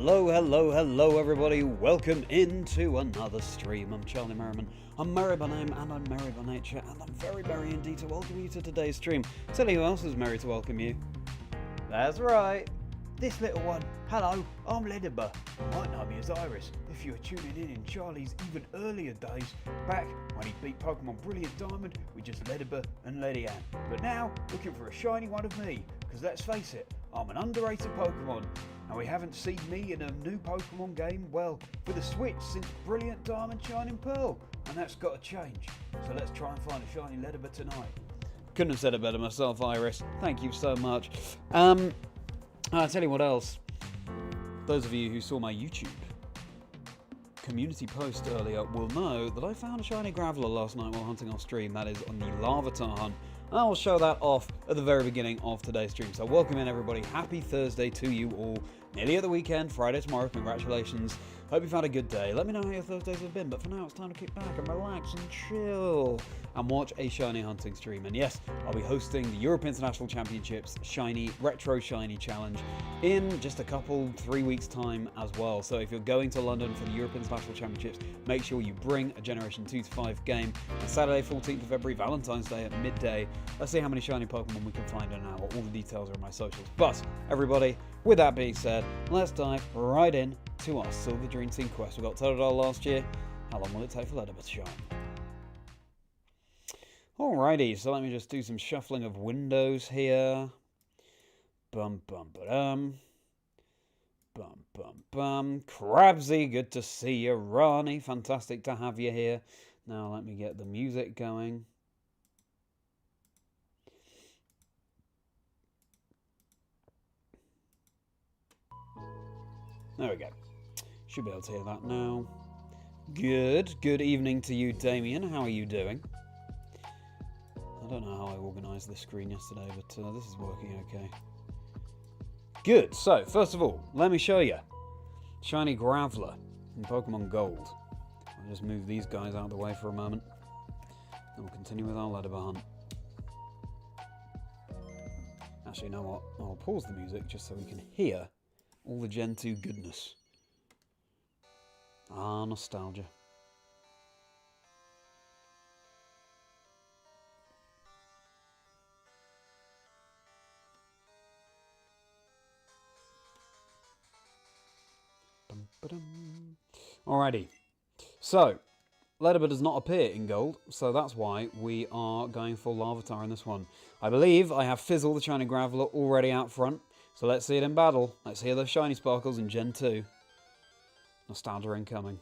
Hello everybody, welcome into another stream. I'm Charlie Merriman, I'm merry by name and I'm merry by nature, and I'm very merry indeed to welcome you to today's stream. Tell you who else is merry to welcome you. That's right, this little one. Hello, I'm Ledyba. My name is Iris. If you were tuning in Charlie's even earlier days, back when he beat Pokemon Brilliant Diamond with just Ledyba and Ledyba. But now, looking for a shiny one of me, because let's face it, I'm an underrated Pokemon. And we haven't seen me in a new Pokemon game, well, for the Switch since Brilliant Diamond Shining Pearl. And that's got to change. So let's try and find a shiny Ledyba tonight. Couldn't have said it better myself, Iris. Thank you so much. I'll tell you what else. Those of you who saw my YouTube community post earlier will know that I found a shiny Graveler last night while hunting off stream. That is on the Larvitar hunt. I will show that off at the very beginning of today's stream. So welcome in everybody. Happy Thursday to you all. Nearly at the weekend, Friday tomorrow. Congratulations. Hope you've had a good day. Let me know how your Thursdays have been. But for now, it's time to kick back and relax and chill and watch a shiny hunting stream. And yes, I'll be hosting the Europe International Championships Shiny Retro Shiny Challenge in just a couple, 3 weeks time as well. So if you're going to London for the Europe International Championships, make sure you bring a Generation 2 to 5 game. On Saturday, 14th of February, Valentine's Day at midday. Let's see how many shiny Pokemon we can find in an hour. All the details are on my socials. But everybody, with that being said, let's dive right in to our Silver Dream Team quest. We got Totodile last year. How long will it take for Ledyba to shine? Alrighty, so let me just do some shuffling of windows here. Bum bum ba-dum. Bum bum bum. Crabsy, good to see you. Rani, fantastic to have you here. Now let me get the music going. There we go. Should be able to hear that now. Good. Good evening to you, Damien. How are you doing? I don't know how I organised this screen yesterday, but this is working okay. Good. So, first of all, let me show you. Shiny Graveler in Pokémon Gold. I'll just move these guys out of the way for a moment. And we'll continue with our Ledyba hunt. Actually, you know what? I'll pause the music just so we can hear all the Gen 2 goodness. Ah, nostalgia. Alrighty. So, Ledyba does not appear in Gold, so that's why we are going for Larvitar in this one. I believe I have Fizzle, the shiny Graveler, already out front. So let's see it in battle. Let's hear those shiny sparkles in Gen 2. Nostalgia incoming.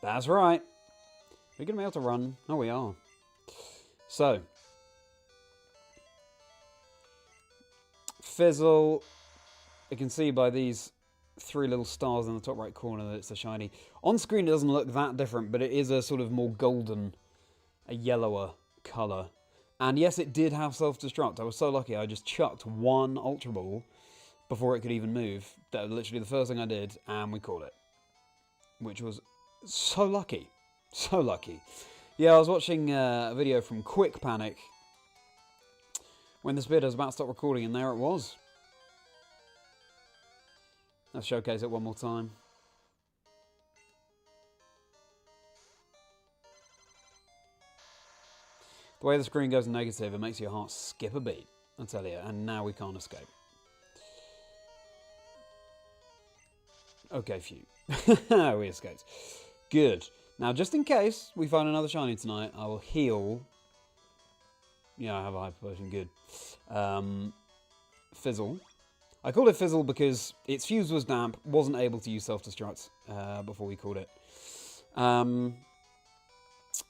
That's right. We're going to be able to run. Oh, we are. So. Fizzle. You can see by these 3 little stars in the top right corner that it's a shiny. On screen it doesn't look that different, but it is a sort of more golden, a yellower colour. And yes, it did have self-destruct. I was so lucky I just chucked one Ultra Ball before it could even move. That was literally the first thing I did, and we caught it. Which was so lucky. So lucky. Yeah, I was watching a video from Quick Panic when this bit was about to stop recording, and there it was. Let's showcase it one more time. The way the screen goes negative, it makes your heart skip a beat, I tell you, and now we can't escape. Okay, phew. We escaped. Good. Now, just in case we find another shiny tonight, I will heal. Yeah, I have a hyper potion, good. Fizzle. I called it Fizzle because its fuse was damp, wasn't able to use self-destruct before we caught it.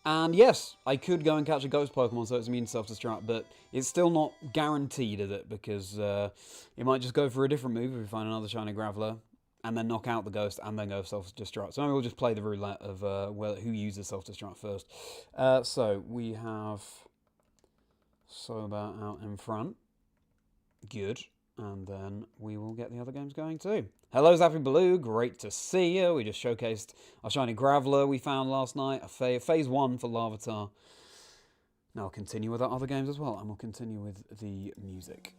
And yes, I could go and catch a ghost Pokemon so it's immune to self-destruct, but it's still not guaranteed, is it? Because it might just go for a different move if we find another shiny Graveler, and then knock out the ghost, and then go self-destruct. So maybe we'll just play the roulette of who uses self-destruct first. So we have Soba out in front. Good. And then we will get the other games going too. Hello, Zappy Baloo. Great to see you. We just showcased our shiny Graveler we found last night. Phase 1 for Larvitar. Now I'll continue with our other games as well, and we'll continue with the music.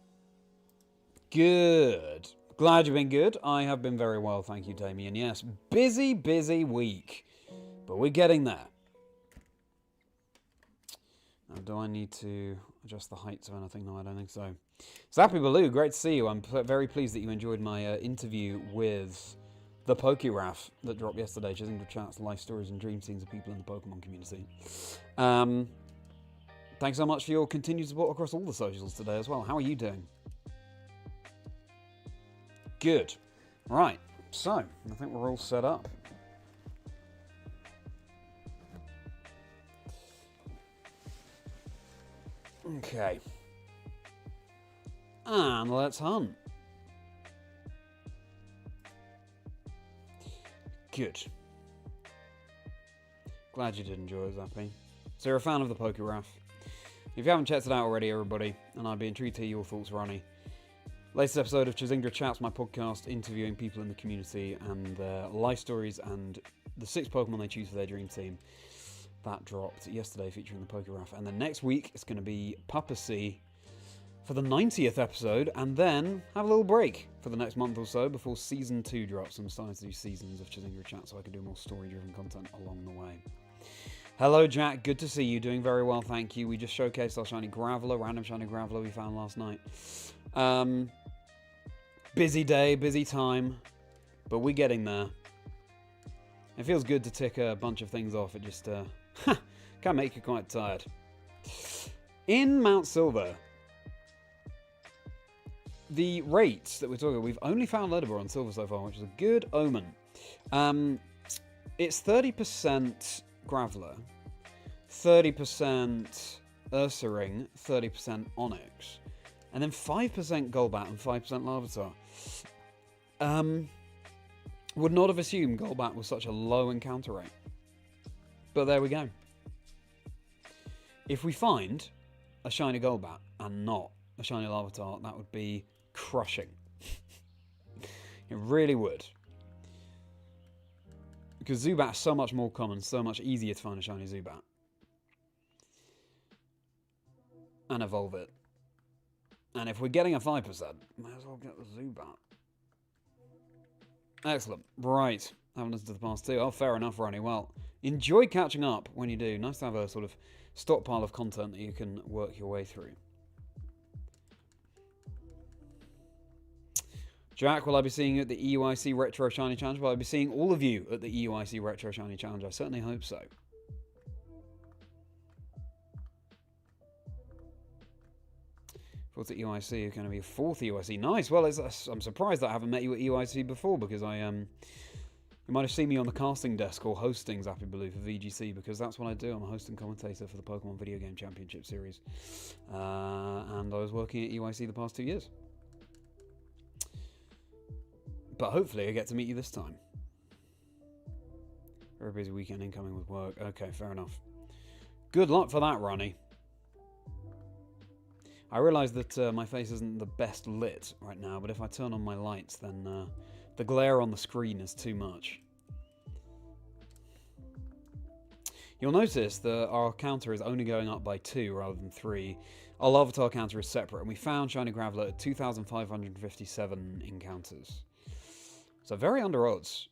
Good. Glad you've been good. I have been very well, thank you, Damien. Yes, busy week, but we're getting there. Now, do I need to adjust the heights of anything? No, I don't think so. Zappy Baloo, great to see you. I'm very pleased that you enjoyed my interview with the Pokéraf that dropped yesterday, Chazingdra chats, life stories and dream scenes of people in the Pokemon community. Thanks so much for your continued support across all the socials today as well. How are you doing? Good. Right, so I think we're all set up. Okay. And let's hunt. Good. Glad you did enjoy it, Zappy. So you're a fan of the Pokéraf. If you haven't checked it out already, everybody, and I'd be intrigued to hear your thoughts, Ronnie. Latest episode of Chazingdra Chats, my podcast interviewing people in the community and their life stories and the 6 Pokemon they choose for their dream team. That dropped yesterday featuring the Pokéraf. And then next week it's going to be Papacy for the 90th episode, and then have a little break for the next month or so before Season 2 drops. I'm starting to do seasons of Chazingdra Chat so I can do more story-driven content along the way. Hello, Jack. Good to see you. Doing very well, thank you. We just showcased our Shiny Graveler, random Shiny Graveler we found last night. Busy day, busy time, but we're getting there. It feels good to tick a bunch of things off. It just can make you quite tired. In Mount Silver, the rates that we're talking about, we've only found Ledyba on Silver so far, which is a good omen. It's 30% Graveler, 30% Ursaring, 30% Onyx, and then 5% Golbat and 5% Larvitar. Would not have assumed Golbat was such a low encounter rate. But there we go. If we find a shiny Golbat and not a shiny Larvitar, that would be crushing. It really would. Because Zubat is so much more common, so much easier to find a shiny Zubat. And evolve it. And if we're getting a 5%, might as well get the Zubat. Excellent. Right. Haven't listened to the past 2. Oh, fair enough, Ronnie. Well, enjoy catching up when you do. Nice to have a sort of stockpile of content that you can work your way through. Jack, will I be seeing you at the EUIC Retro Shiny Challenge? Will I be seeing all of you at the EUIC Retro Shiny Challenge? I certainly hope so. Fourth at EUIC, you're going to be a 4th EUIC. Nice. Well, I'm surprised that I haven't met you at EUIC before, because you might have seen me on the casting desk or hosting Zappy Baloo for VGC, because that's what I do. I'm a host and commentator for the Pokemon Video Game Championship Series. And I was working at EUIC the past 2 years. But hopefully I get to meet you this time. Very busy weekend incoming with work. Okay, fair enough. Good luck for that, Ronnie. I realise that my face isn't the best lit right now, but if I turn on my lights, then the glare on the screen is too much. You'll notice that our counter is only going up by 2 rather than 3. Our Larvitar counter is separate, and we found Shiny Graveler at 2,557 encounters. So very under odds.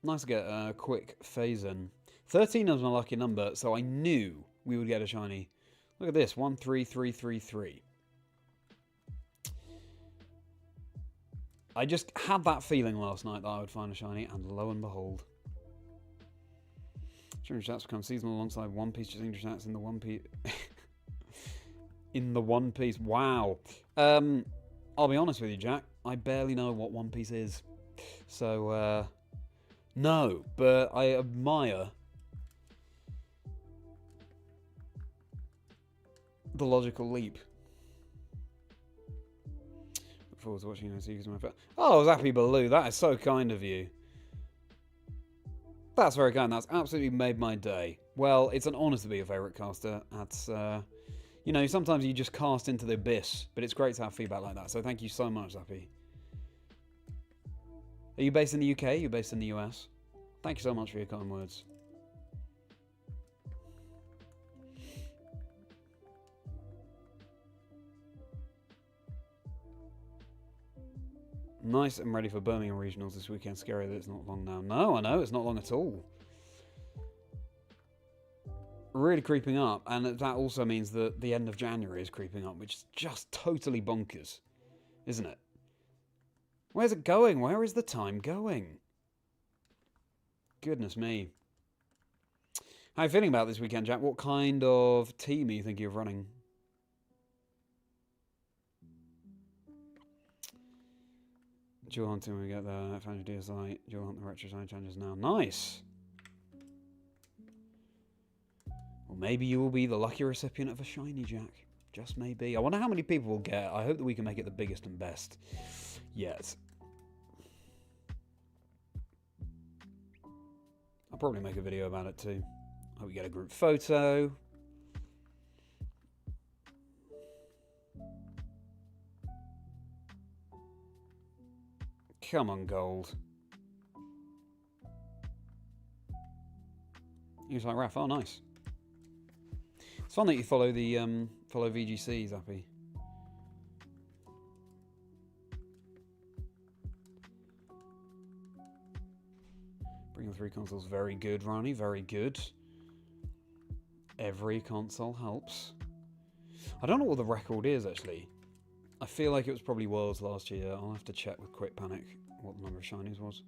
Nice to get a quick phase in. 13 is my lucky number, so I knew we would get a shiny. Look at this, 13333. I just had that feeling last night that I would find a shiny, and lo and behold. Chazingdra Chats become seasonal alongside One Piece Chazingdra Chats in the One Piece. In the One Piece. Wow. I'll be honest with you, Jack. I barely know what One Piece is. So, no, but I admire the logical leap. Look forward to watching you see my pet. Oh, Zappy Baloo, that is so kind of you. That's very kind. That's absolutely made my day. Well, it's an honour to be your favourite caster. That's, you know, sometimes you just cast into the abyss, but it's great to have feedback like that. So thank you so much, Zappy. Are you based in the UK? Are you based in the US? Thank you so much for your kind words. Nice and ready for Birmingham Regionals this weekend. Scary that it's not long now. No, I know, it's not long at all. Really creeping up, and that also means that the end of January is creeping up, which is just totally bonkers, isn't it? Where's it going? Where is the time going? Goodness me. How are you feeling about this weekend, Jack? What kind of team are you thinking of running? Dual hunting when we get there. Found your DSI. Dual hunt the retro sign challenges now. Nice. Well, maybe you will be the lucky recipient of a shiny, Jack. Just maybe. I wonder how many people will get. I hope that we can make it the biggest and best yet. I'll probably make a video about it too. Hope we get a group photo. Come on, Gold. He was like, Raph, oh nice. It's fun that you follow the follow VGC, Zappy. Bringing 3 consoles, very good, Ronnie, very good. Every console helps. I don't know what the record is, actually. I feel like it was probably Worlds last year. I'll have to check with Quick Panic what the number of shinies was.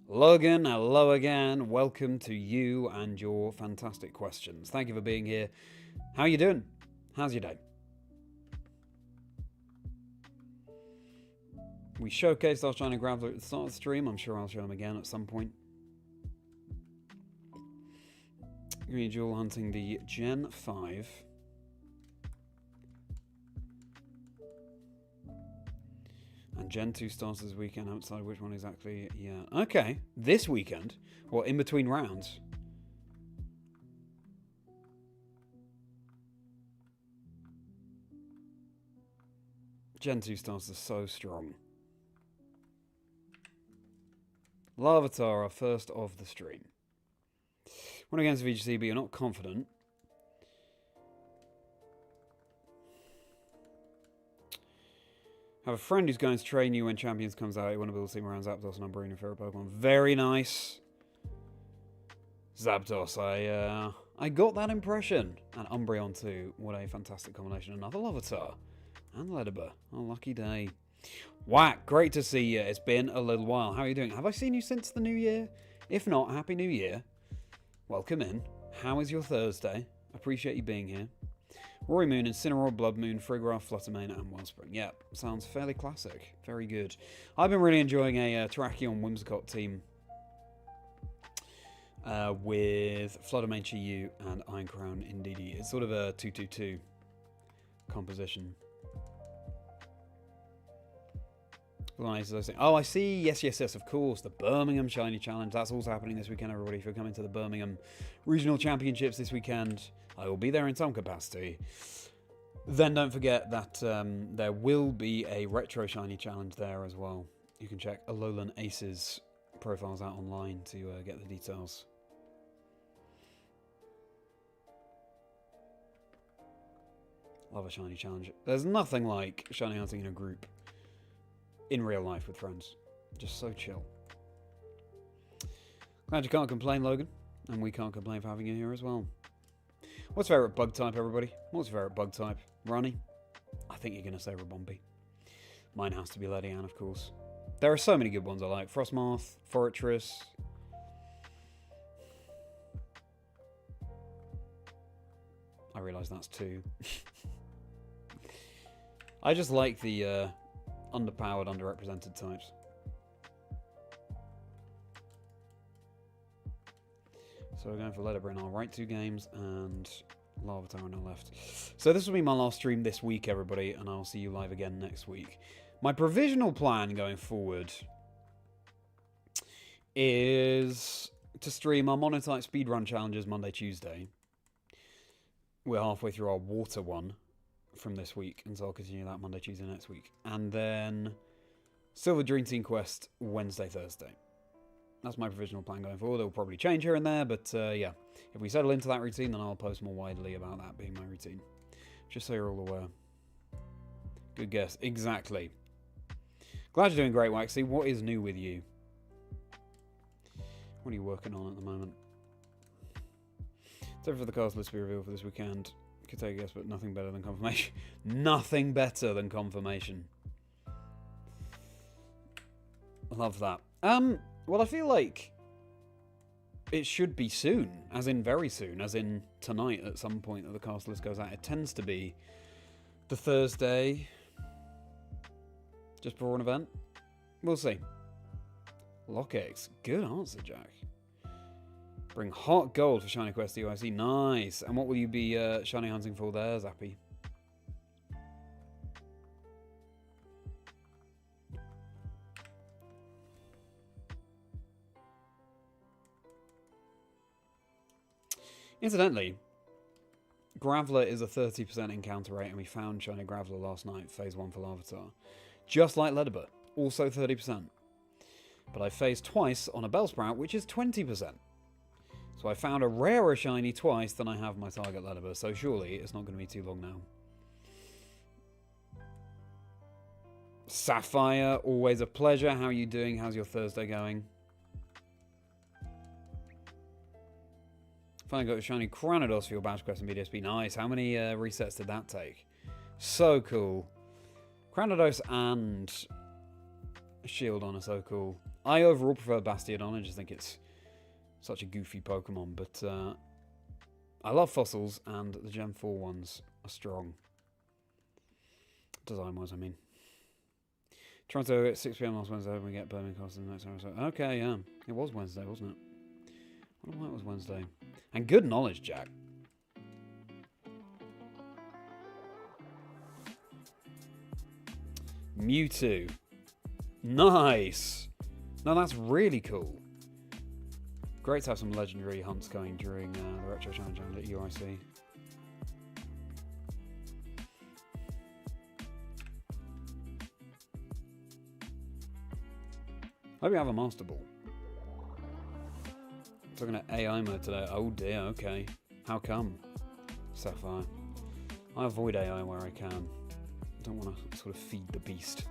Logan, hello again. Welcome to you and your fantastic questions. Thank you for being here. How are you doing? How's your day? We showcased our shiny Graveler at the start of the stream. I'm sure I'll show them again at some point. Green Jewel hunting the Gen 5. And Gen 2 starts this weekend. I haven't decided which one exactly. Yeah. Okay. This weekend? What, in between rounds? Gen 2 starts are so strong. Larvitar, our first of the stream. Went against VGC, but you're not confident. Have a friend who's going to train you when Champions comes out. You want to build a team around Zapdos and Umbreon, your favourite Pokemon. Very nice. Zapdos, I got that impression. And Umbreon too. What a fantastic combination. Another Larvitar. And Ledyba. Oh, lucky day. Whack, great to see you. It's been a little while. How are you doing? Have I seen you since the new year? If not, Happy New Year. Welcome in. How is your Thursday? Appreciate you being here. Rory Moon, Incineroar, Blood Moon, Frigoraph, Fluttermane, and Wellspring. Yep, sounds fairly classic. Very good. I've been really enjoying a Terrakion Whimsicott team with Fluttermane, Chi-Yu, and Ironcrown Indeedee. It's sort of a 2-2-2 composition. Oh, I see. Yes, of course. The Birmingham Shiny Challenge. That's also happening this weekend, everybody. If you're coming to the Birmingham Regional Championships this weekend, I will be there in some capacity. Then don't forget that there will be a Retro Shiny Challenge there as well. You can check Alolan Aces profiles out online to get the details. Love a Shiny Challenge. There's nothing like Shiny hunting in a group. In real life with friends. Just so chill. Glad you can't complain, Logan. And we can't complain for having you here as well. What's your favourite bug type, everybody? What's your favourite bug type? Ronnie? I think you're going to say Rabombi. Mine has to be Ledyba, of course. There are so many good ones I like. Frostmoth, Fortress. I realise that's 2. I just like the underpowered, underrepresented types. So we're going for Ledyba in our right 2 games and Larvitar on our left. So this will be my last stream this week, everybody, and I'll see you live again next week. My provisional plan going forward is to stream our Monotype speedrun challenges Monday, Tuesday. We're halfway through our water one from this week, and so I'll continue that Monday, Tuesday next week. And then Silver Dream Team Quest Wednesday, Thursday. That's my provisional plan going forward. It will probably change here and there, but yeah. If we settle into that routine, then I'll post more widely about that being my routine. Just so you're all aware. Good guess. Exactly. Glad you're doing great, Waxy. What is new with you? What are you working on at the moment? So for the cast list to be revealed for this weekend. Could take a guess, but nothing better than confirmation. Nothing better than confirmation. Love that. Well, I feel like it should be soon, as in very soon, as in tonight at some point that the cast list goes out. It tends to be the Thursday just before an event. We'll see. Lock-Eggs. Good answer, Jack. Bring hot gold for Shiny Quest UIC. Nice. And what will you be shiny hunting for there, Zappy? Incidentally, Graveler is a 30% encounter rate, and we found Shiny Graveler last night, Phase 1 for Larvitar. Just like Ledyba, also 30%. But I phased twice on a Bellsprout, which is 20%. So I found a rarer shiny twice than I have my target Ledyba, so surely it's not going to be too long now. Sapphire, always a pleasure. How are you doing? How's your Thursday going? Finally got a shiny Cranidos for your Badge Quest and BDSP. Nice. How many resets did that take? So cool. Cranidos and Shieldon are so cool. I overall prefer Bastiodon. I just think it's such a goofy Pokemon. But I love fossils, and the Gen 4 ones are strong. Design-wise, I mean. Toronto at 6 PM last Wednesday when we get Birmingham Cost in the next episode. Okay, yeah. It was Wednesday, wasn't it? I don't know why it was Wednesday. And good knowledge, Jack. Mewtwo. Nice. No, that's really cool. Great to have some legendary hunts going during the Retro Challenge and at UIC. Hope you have a Master Ball. Talking at AI mode today. Oh dear, okay. How come? Sapphire. I avoid AI where I can. I don't want to sort of feed the beast.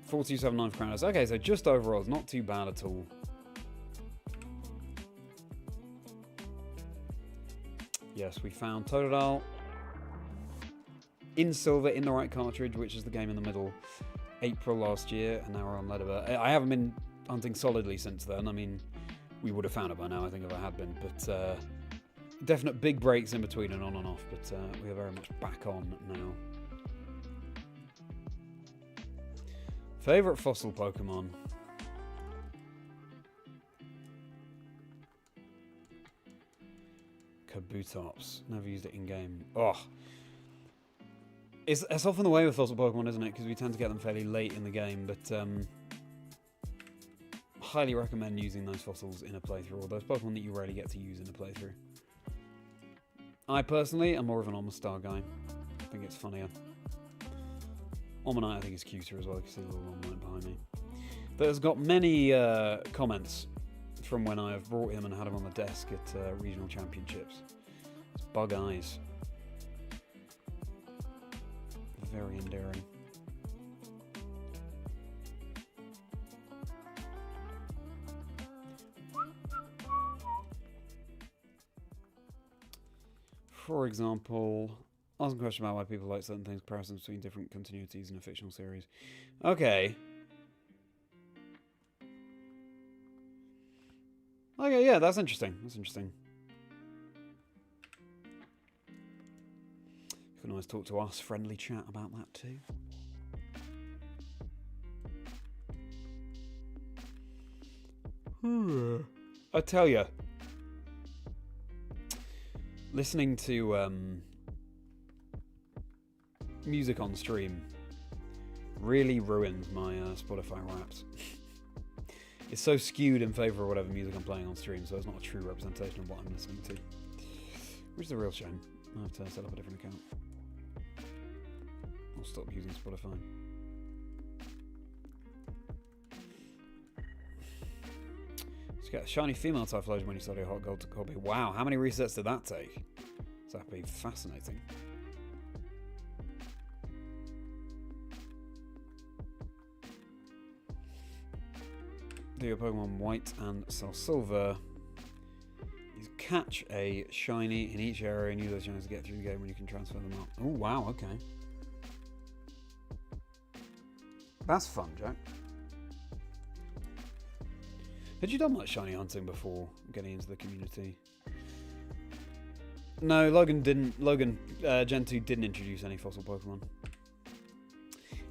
4279 Crowders. Okay, so just overall, it's not too bad at all. Yes, we found Totodile in silver in the right cartridge, which is the game in the middle. April last year, and now we're on Ledyba. I haven't been hunting solidly since then. I mean, we would have found it by now, I think, if I had been. But definite big breaks in between and on and off. But we are very much back on now. Favorite fossil Pokemon? Kabutops. Never used it in game. Oh. It's often the way with fossil Pokemon, isn't it? Because we tend to get them fairly late in the game. But highly recommend using those fossils in a playthrough, or those Pokemon that you rarely get to use in a playthrough. I personally am more of an Omastar guy. I think it's funnier. Omanite I think is cuter as well. You can see the little Omanite behind me. But has got many comments from when I have brought him and had him on the desk at regional championships. It's bug eyes. Very endearing. For example, ask a question about why people like certain things, comparisons between different continuities in a fictional series. Okay. Okay, yeah, that's interesting. That's interesting. You can always talk to us, friendly chat about that too. I tell you, listening to music on stream really ruins my Spotify Wrapped. It's so skewed in favour of whatever music I'm playing on stream, so it's not a true representation of what I'm listening to. Which is a real shame. I have to set up a different account. I'll stop using Spotify. You get a shiny female Typhlosion when you study a hot gold to copy. Wow, how many resets did that take? That'd be fascinating. Do your Pokemon White and Soul Silver. You catch a shiny in each area and use those shinies to get through the game when you can transfer them up. Oh, wow, okay. That's fun, Jack. Had you done much shiny hunting before getting into the community? No, Logan didn't. Gen 2 didn't introduce any fossil Pokemon.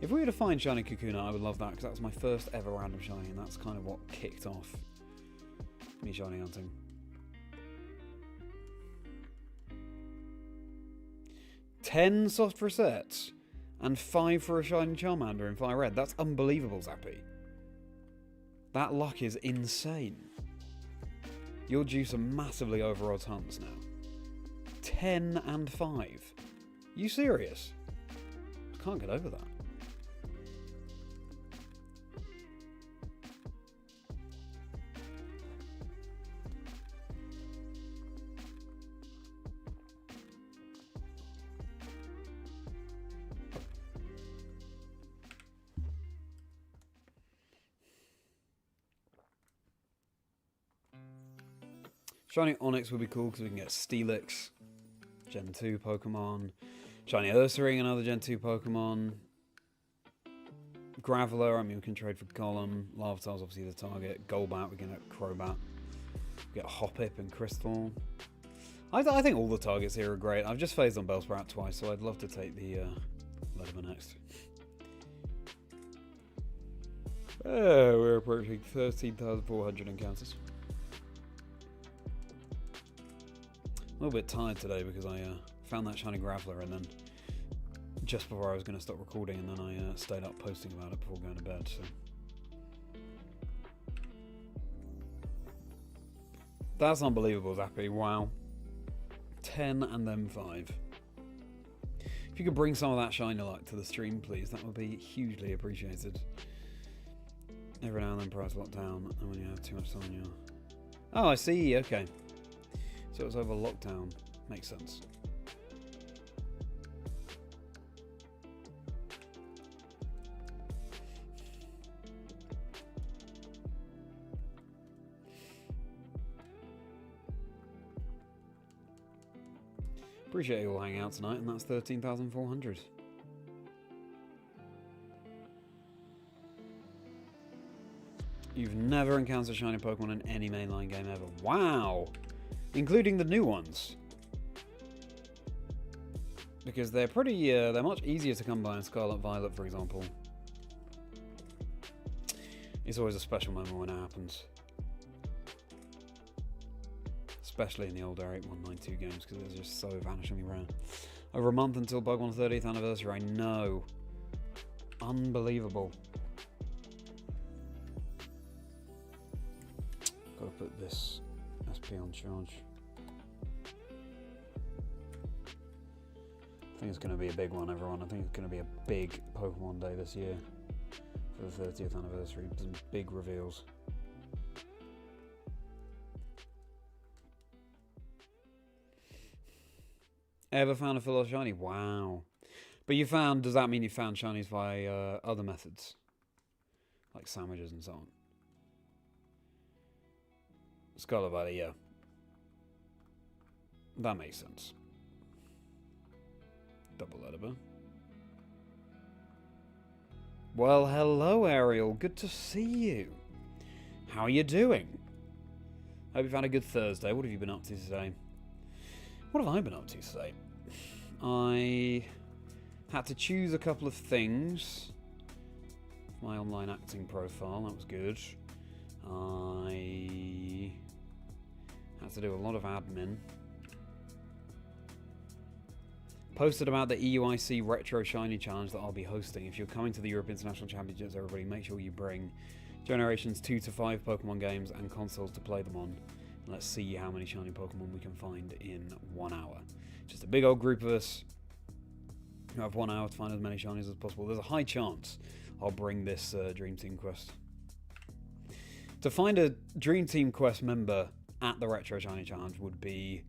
If we were to find shiny Kakuna, I would love that because that was my first ever random shiny, and that's kind of what kicked off me shiny hunting. Ten soft resets and 5 for a shiny Charmander in Fire Red. That's unbelievable, Zappy. That luck is insane. You're due some massively over-odds hunts now. 10 and 5. You serious? I can't get over that. Shiny Onix would be cool because we can get Steelix, Gen 2 Pokemon. Shiny Ursaring, another Gen 2 Pokemon. Graveler, I mean, we can trade for Golem. Larvitar's obviously the target. Golbat, we can get Crobat. We get Hoppip and Crystal. I think all the targets here are great. I've just phased on Bellsprout twice, so I'd love to take the Ledyba next. We're approaching 13,400 encounters. A little bit tired today because I found that shiny Graveler and then just before I was going to stop recording, and then I stayed up posting about it before going to bed. So that's unbelievable, Zappy. Wow. 10 and then 5. If you could bring some of that shiny luck to the stream, please, that would be hugely appreciated. Every now and then price lockdown, and when you have too much time, you're... Oh, I see, okay. So it was over lockdown. Makes sense. Appreciate you all hanging out tonight, and that's 13,400. You've never encountered shiny Pokemon in any mainline game ever. Wow! Including the new ones. Because they're pretty, they're much easier to come by in Scarlet Violet, for example. It's always a special moment when it happens. Especially in the old Area 8192 games, because it's just so vanishingly rare. Over a month until Pokemon 30th anniversary, I know. Unbelievable. Gotta put this SP on charge. I think it's going to be a big one, everyone. I think it's going to be a big Pokemon Day this year for the 30th anniversary. Some big reveals. Ever found a full shiny? Wow. But you found, does that mean you found shinies via other methods? Like sandwiches and so on? Scarlet Valley, yeah. That makes sense. Double Ledyba. Well, hello, Ariel. Good to see you. How are you doing? Hope you found a good Thursday. What have you been up to today? What have I been up to today? I had to choose a couple of things. My online acting profile, that was good. I had to do a lot of admin. Posted about the EUIC Retro Shiny Challenge that I'll be hosting. If you're coming to the Europe International Championships, everybody, make sure you bring Generations 2 to 5 Pokemon games and consoles to play them on. And let's see how many shiny Pokemon we can find in 1 hour. Just a big old group of us who have 1 hour to find as many shinies as possible. There's a high chance I'll bring this Dream Team quest. To find a Dream Team Quest member at the Retro Shiny Challenge would be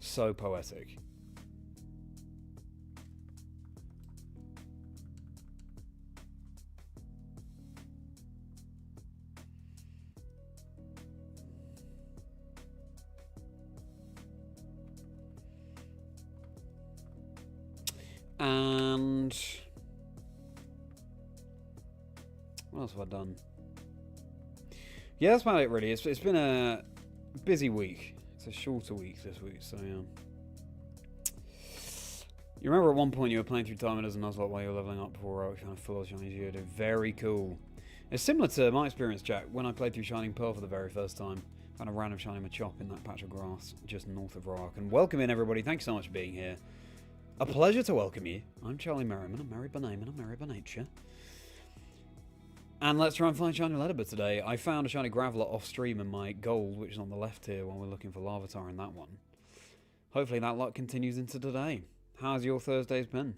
so poetic. And what else have I done? Yeah, that's about it really. It's been a busy week. It's a shorter week this week, so yeah. You remember at one point you were playing through Diamond as a Nuzlocke while you were leveling up before I was kind of full of shinies you did. Very cool. It's similar to my experience, Jack, when I played through Shining Pearl for the very first time. Found a random shiny Machop in that patch of grass just north of Rock. And welcome in everybody. Thank you so much for being here. A pleasure to welcome you. I'm Charlie Merriman. I'm married by name and I'm married by nature. And let's try and find shiny Ledyba today. I found a shiny Graveler off stream in my gold, which is on the left here while we're looking for Larvitar in that one. Hopefully that luck continues into today. How's your Thursdays been?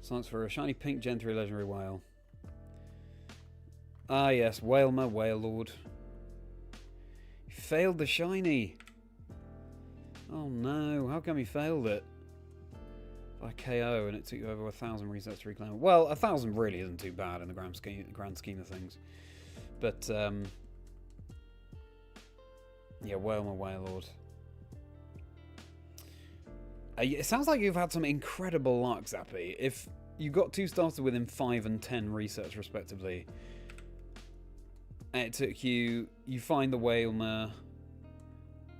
Thanks for a shiny pink Gen 3 legendary whale. Ah yes, Whalema, Whale Lord. He failed the shiny. Oh no, how come he failed it? By KO and it took you over 1,000 resets to reclaim it. Well, 1,000 really isn't too bad in the grand scheme of things. But yeah, Whalema, Whale Lord. It sounds like you've had some incredible luck, Zappy. If you got 2 started within 5 and 10 resets, respectively, and it took you find the Whalema,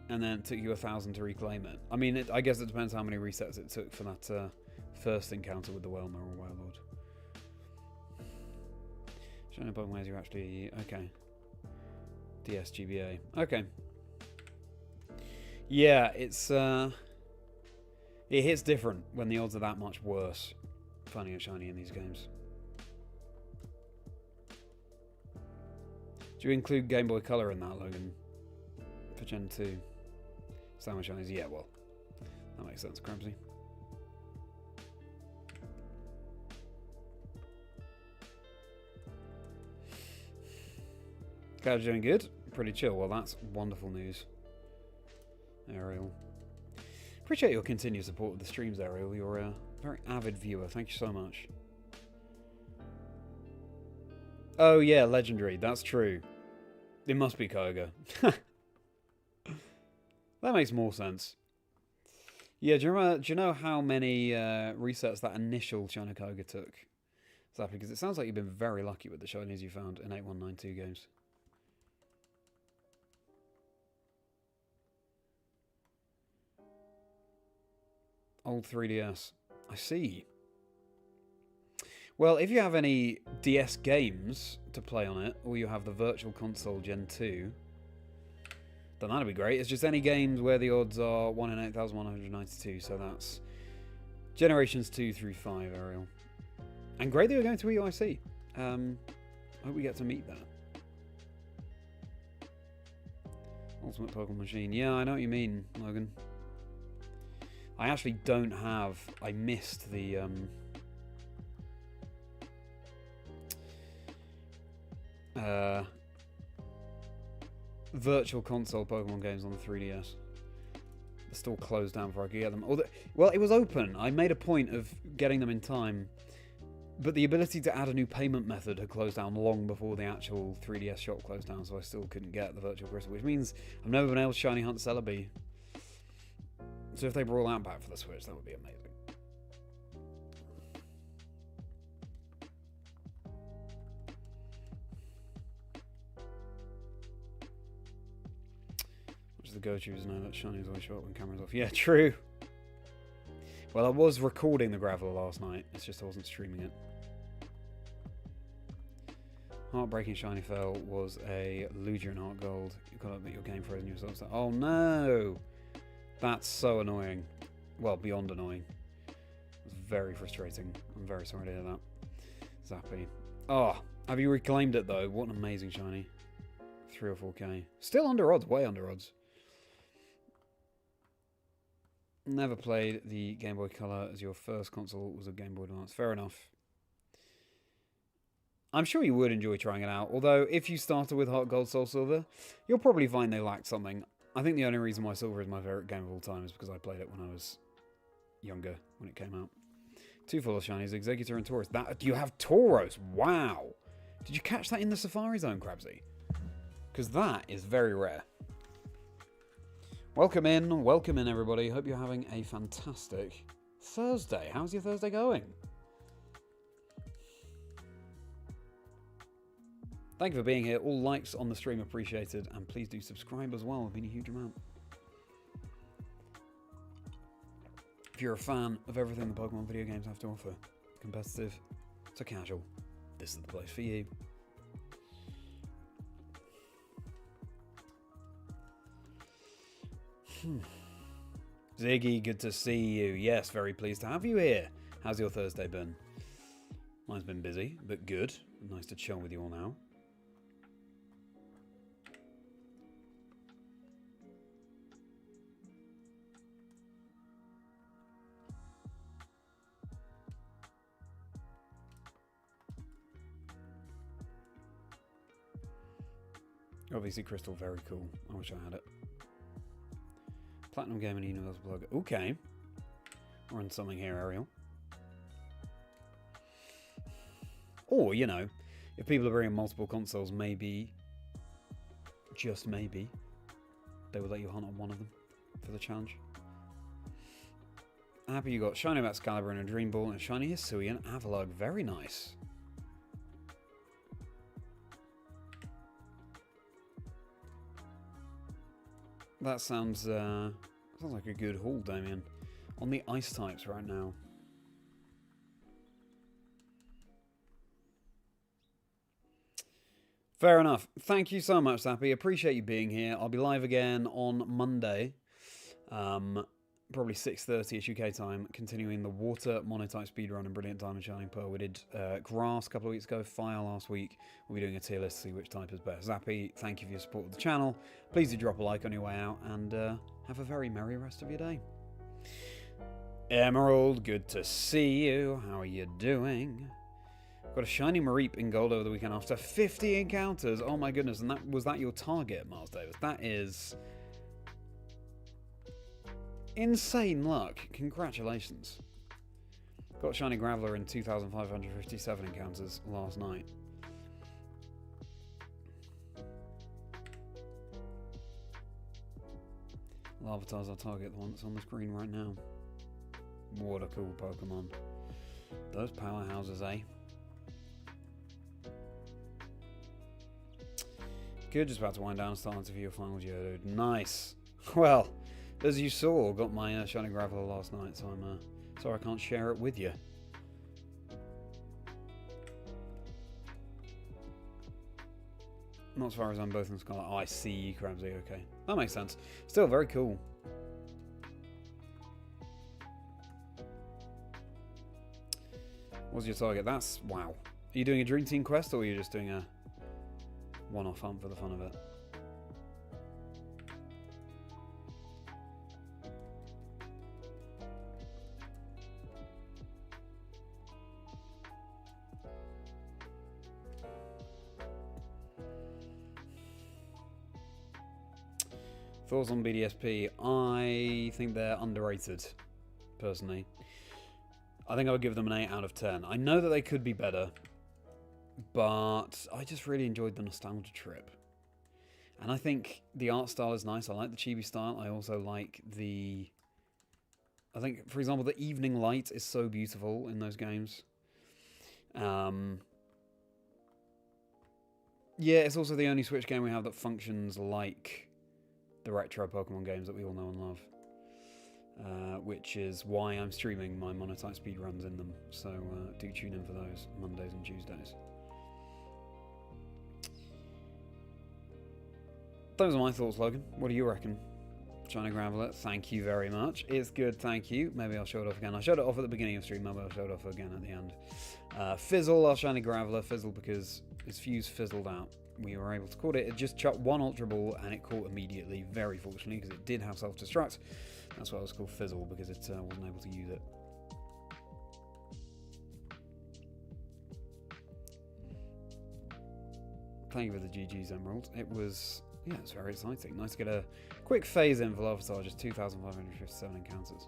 and then it took you 1,000 to reclaim it. I mean, I guess it depends how many resets it took for that first encounter with the Whalema or Whale Lord. Shiny Pokemon ways you're actually... Okay. DSGBA. Okay. Yeah, it's... It hits different when the odds are that much worse finding a shiny in these games. Do you include Game Boy Color in that, Logan? For Gen 2? Summer shinies? Yeah, well, that makes sense, Cramsy. Cloud's doing good? Pretty chill. Well, that's wonderful news. Ariel. Appreciate your continued support of the streams, Ariel. You're a very avid viewer. Thank you so much. Oh yeah, legendary. That's true. It must be Koga. That makes more sense. Yeah, do you know how many resets that initial Shiny Koga took? Exactly, because it sounds like you've been very lucky with the shinies you found in 8192 games. Old 3DS. I see. Well, if you have any DS games to play on it, or you have the Virtual Console Gen 2, then that'd be great. It's just any games where the odds are 1 in 8,192, so that's Generations 2 through 5, Ariel. And great that you're going to EUIC. Hope we get to meet that. Ultimate Pokemon Machine. Yeah, I know what you mean, Logan. I actually don't have... I missed the... Virtual Console Pokemon games on the 3DS. The store closed down before I could get them. Well, it was open. I made a point of getting them in time. But the ability to add a new payment method had closed down long before the actual 3DS shop closed down, so I still couldn't get the Virtual Crystal, which means I've never been able to shiny hunt Celebi. So if they brought that back for the Switch, that would be amazing. Which is the go-to, isn't it? That shiny is always shot when camera's off. Yeah, true. Well, I was recording the Graveler last night. It's just I wasn't streaming it. Heartbreaking shiny fell was a Lugia in Heart Gold. You've got to admit your game frozen yourself. Oh no! That's so annoying. Well, beyond annoying. It's very frustrating. I'm very sorry to hear that. Zappy. Oh, have you reclaimed it though? What an amazing shiny. 3 or 4k. Still under odds, way under odds. Never played the Game Boy Color as your first console was a Game Boy Advance. Fair enough. I'm sure you would enjoy trying it out, although if you started with Heart Gold, Soul Silver, you'll probably find they lacked something. I think the only reason why Silver is my favourite game of all time is because I played it when I was younger, when it came out. Two full of shinies, Executor and Tauros. That, you have Tauros, wow! Did you catch that in the Safari Zone, Krabsy? Because that is very rare. Welcome in everybody. Hope you're having a fantastic Thursday. How's your Thursday going? Thank you for being here. All likes on the stream appreciated, and please do subscribe as well. It would mean a huge amount. If you're a fan of everything the Pokemon video games have to offer, competitive to casual, this is the place for you. Ziggy, good to see you. Yes, very pleased to have you here. How's your Thursday been? Mine's been busy, but good. Nice to chill with you all now. Obviously, Crystal, very cool. I wish I had it. Platinum Game and Universal Plug. Okay. We're on something here, Ariel. Or, you know, if people are bringing multiple consoles, maybe, just maybe, they would let you hunt on one of them for the challenge. Happy you got Shiny Excalibur and a Dream Ball and a Shiny Hisuian Avalugg. Very nice. That sounds like a good haul, Damien. On the ice types right now. Fair enough. Thank you so much, Sappy. Appreciate you being here. I'll be live again on Monday. Probably 6:30ish UK time, continuing the water monotype speedrun and Brilliant Diamond Shining Pearl. We did grass a couple of weeks ago, fire last week. We'll be doing a tier list to see which type is best. Zappy, thank you for your support of the channel. Please do drop a like on your way out, and have a very merry rest of your day. Emerald, good to see you. How are you doing? Got a shiny Mareep in gold over the weekend after 50 encounters. Oh my goodness, and was that your target, Miles Davis? That is insane luck. Congratulations. Got Shiny Graveler in 2,557 encounters last night. Larvitar's our target, the one that's on the screen right now. What a cool Pokemon. Those powerhouses, eh? Good, just about to wind down and start for your final Geodude. Nice. Well, as you saw, got my Shiny Graveler last night, so I'm sorry I can't share it with you. Not as far as I'm both in Scarlet. Oh, I see you, Krabsy. Okay, that makes sense. Still very cool. What's your target? That's wow. Are you doing a Dream Team quest, or are you just doing a one-off hunt for the fun of it? Thoughts on BDSP? I think they're underrated, personally. I think I would give them an 8 out of 10. I know that they could be better, but I just really enjoyed the nostalgia trip. And I think the art style is nice. I like the chibi style. I also like the... I think, for example, the evening light is so beautiful in those games. Yeah, it's also the only Switch game we have that functions like the retro Pokemon games that we all know and love. Which is why I'm streaming my monotype speedruns in them. So do tune in for those Mondays and Tuesdays. Those are my thoughts, Logan. What do you reckon? Shiny Graveler, thank you very much. It's good, thank you. Maybe I'll show it off again. I showed it off at the beginning of stream, maybe I'll show it off again at the end. Fizzle, our Shiny Graveler. Fizzle because his fuse fizzled out. We were able to caught it. It just chucked one Ultra Ball and it caught immediately, very fortunately, because it did have self-destruct. That's why it was called Fizzle, because it wasn't able to use it. Playing with the GG's Emerald, it was, yeah, it's very exciting. Nice to get a quick phase in for Larvitar, just 2,557 encounters.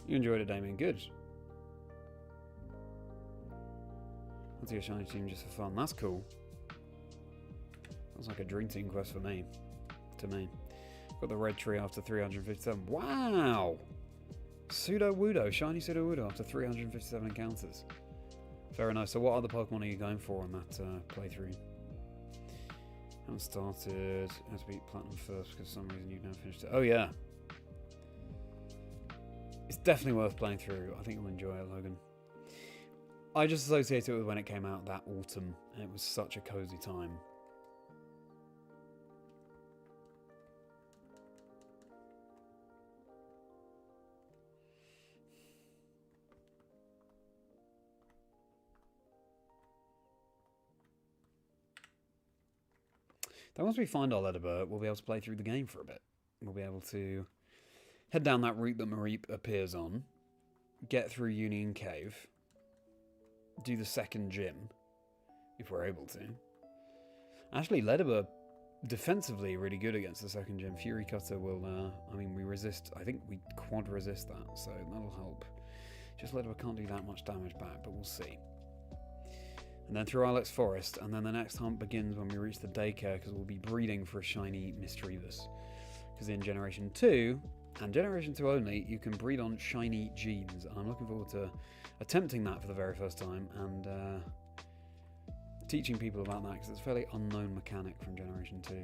You enjoyed it, Damien. Good. I'll do a shiny team just for fun. That's cool. Sounds like a dream team quest for me. To me. Got the red tree after 357. Wow! Sudowoodo. Shiny Sudowoodo after 357 encounters. Very nice. So what other Pokemon are you going for on that playthrough? Haven't started. Had to beat Platinum first because for some reason you've now finished it. Oh yeah. It's definitely worth playing through. I think you'll enjoy it, Logan. I just associate it with when it came out that autumn, and it was such a cozy time. Then once we find our Ledyba, we'll be able to play through the game for a bit. We'll be able to head down that route that Mareep appears on, get through Union Cave, do the second gym, if we're able to. Actually, Ledyba, defensively, really good against the second gym. Fury Cutter will, I mean, we resist, I think we quad resist that, so that'll help. Just Ledyba can't do that much damage back, but we'll see. And then through Ilex Forest, and then the next hunt begins when we reach the daycare, because we'll be breeding for a shiny Misdreavus. Because in Generation 2, and Generation 2 only, you can breed on shiny genes. And I'm looking forward to attempting that for the very first time and teaching people about that, because it's a fairly unknown mechanic from Generation 2.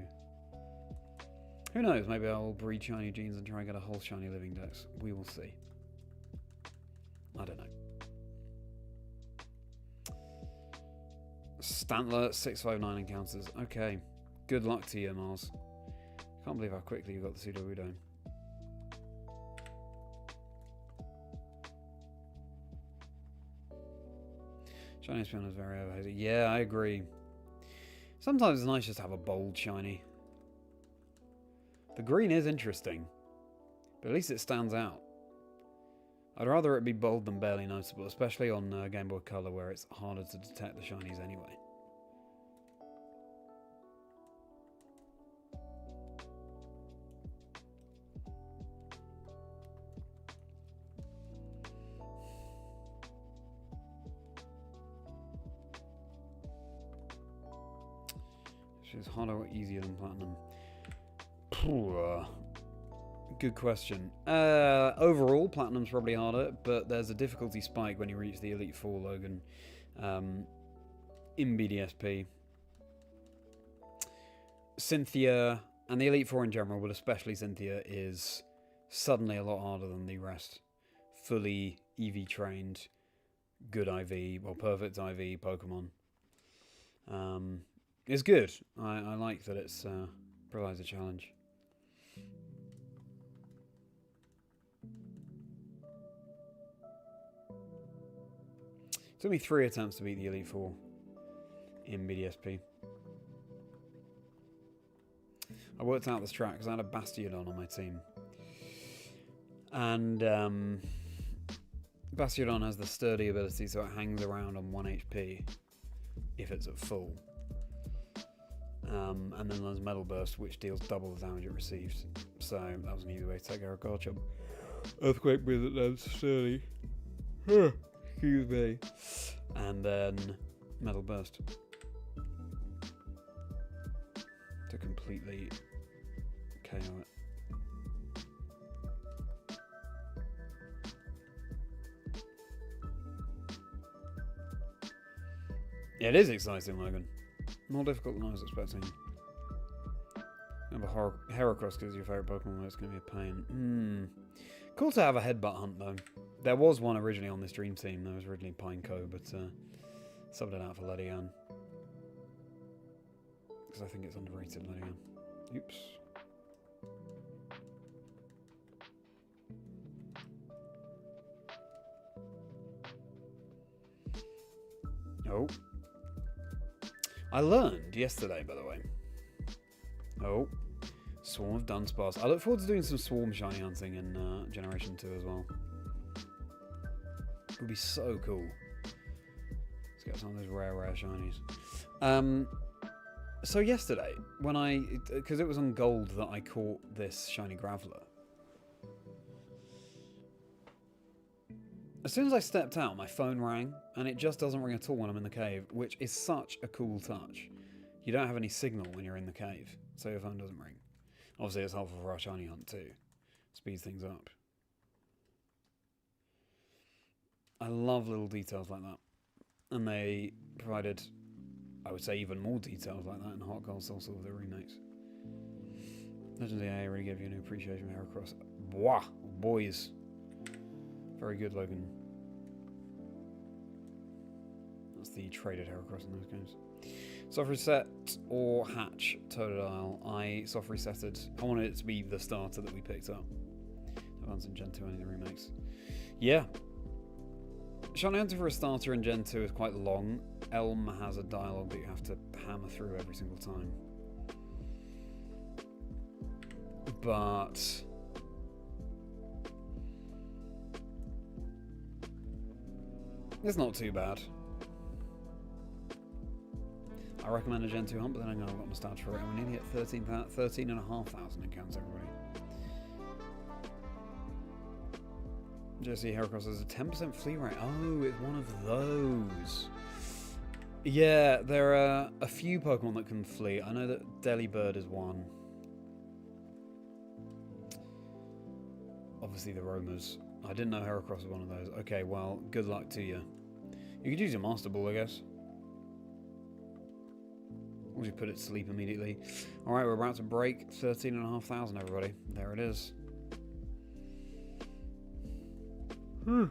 Who knows, maybe I'll breed shiny genes and try and get a whole shiny living dex. We will see. I don't know. Stantler, 659 encounters. Okay. Good luck to you, Mars. Can't believe how quickly you got the Sudowoodo. Shiny Spinner is very overhated. Yeah, I agree. Sometimes it's nice just to have a bold shiny. The green is interesting, but at least it stands out. I'd rather it be bold than barely noticeable, especially on Game Boy Color where it's harder to detect the shinies anyway. Is harder or easier than Platinum? Good question. Overall, Platinum's probably harder, but there's a difficulty spike when you reach the Elite Four, Logan, in BDSP. Cynthia, and the Elite Four in general, but especially Cynthia, is suddenly a lot harder than the rest. Fully EV trained, good IV, well, perfect IV Pokemon. It's good. I like that it's provides a challenge. It took me 3 attempts to beat the Elite Four in BDSP. I worked out this track because I had a Bastiodon on my team. And Bastiodon has the sturdy ability, so it hangs around on 1 HP if it's at full. And then there's Metal Burst, which deals double the damage it received. So that was an easy way to take care of Garchomp. Earthquake with it then, sturdy. Excuse me. And then Metal Burst. To completely KO it. Yeah, it is exciting, Logan. More difficult than I was expecting. Have a Heracross because your favourite Pokemon, it's going to be a pain. Cool to have a headbutt hunt, though. There was one originally on this Dream Team. There was originally Pineco, but subbed it out for Ledyba. Because I think it's underrated, Ledyba. Oops. Oh. I learned yesterday, by the way. Oh. Swarm of Dunsparce. I look forward to doing some swarm shiny hunting in Generation 2 as well. It would be so cool. Let's get some of those rare shinies. So yesterday, when because it was on Gold that I caught this shiny Graveler. As soon as I stepped out, my phone rang, and it just doesn't ring at all when I'm in the cave, which is such a cool touch. You don't have any signal when you're in the cave, so your phone doesn't ring. Obviously, it's helpful for our shiny hunt too. Speeds things up. I love little details like that. And they provided, I would say, even more details like that in Hot Gold Soul Silver, the remakes. Legends of the AA really gave you a new appreciation for Heracross. Bwah! Boys. Very good, Logan. That's the traded Heracross in those games. Soft reset or hatch Totodile. I soft resetted. I wanted it to be the starter that we picked up. Advance in Gen 2 and in the remakes. Yeah. Shiny hunting for a starter in Gen 2 is quite long. Elm has a dialogue that you have to hammer through every single time. But it's not too bad. I recommend a Gen 2 hunt, but then I'm going to have got nostalgia for it. And we're nearly at 13,500 encounters, everybody. Jesse Heracross has a 10% flea rate. Oh, it's one of those. Yeah, there are a few Pokemon that can flee. I know that Delibird is one. Obviously the Roamers. I didn't know Heracross was one of those. Okay, well, good luck to you. You could use your Master Ball, I guess. Or you put it to sleep immediately. Alright, we're about to break 13,500, everybody. There it is. We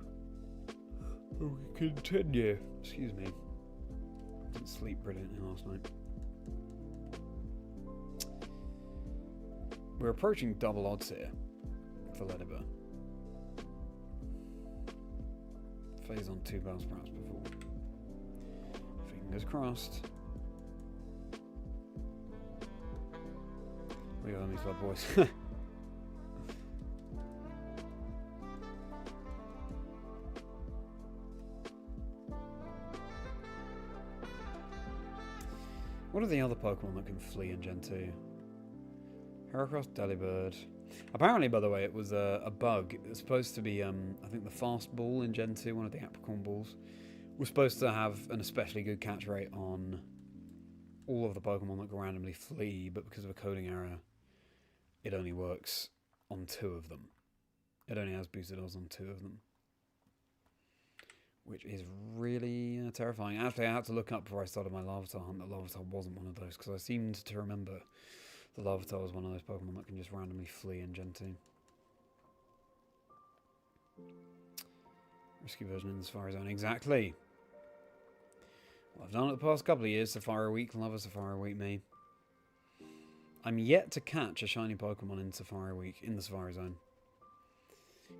continue. Excuse me. Didn't sleep brilliantly last night. We're approaching double odds here for Ledyba. Phase on 2 Bellsprouts before. Fingers crossed. We got on these bad boys. What are the other Pokemon that can flee in Gen 2? Heracross, Delibird. Apparently, by the way, it was a bug. It's supposed to be, I think the Fast Ball in Gen 2, one of the Apricorn Balls, was supposed to have an especially good catch rate on all of the Pokemon that can randomly flee, but because of a coding error, it only works on 2 of them. It only has boosted odds on 2 of them. Which is really terrifying. Actually, I had to look up before I started my Larvitar hunt that Larvitar wasn't one of those, because I seemed to remember the Larvitar was one of those Pokemon that can just randomly flee in Gen 2. Risky version in the Safari Zone. Exactly. Well, I've done it the past couple of years. Safari Week. Love a Safari Week, me. I'm yet to catch a shiny Pokemon in Safari Week, in the Safari Zone.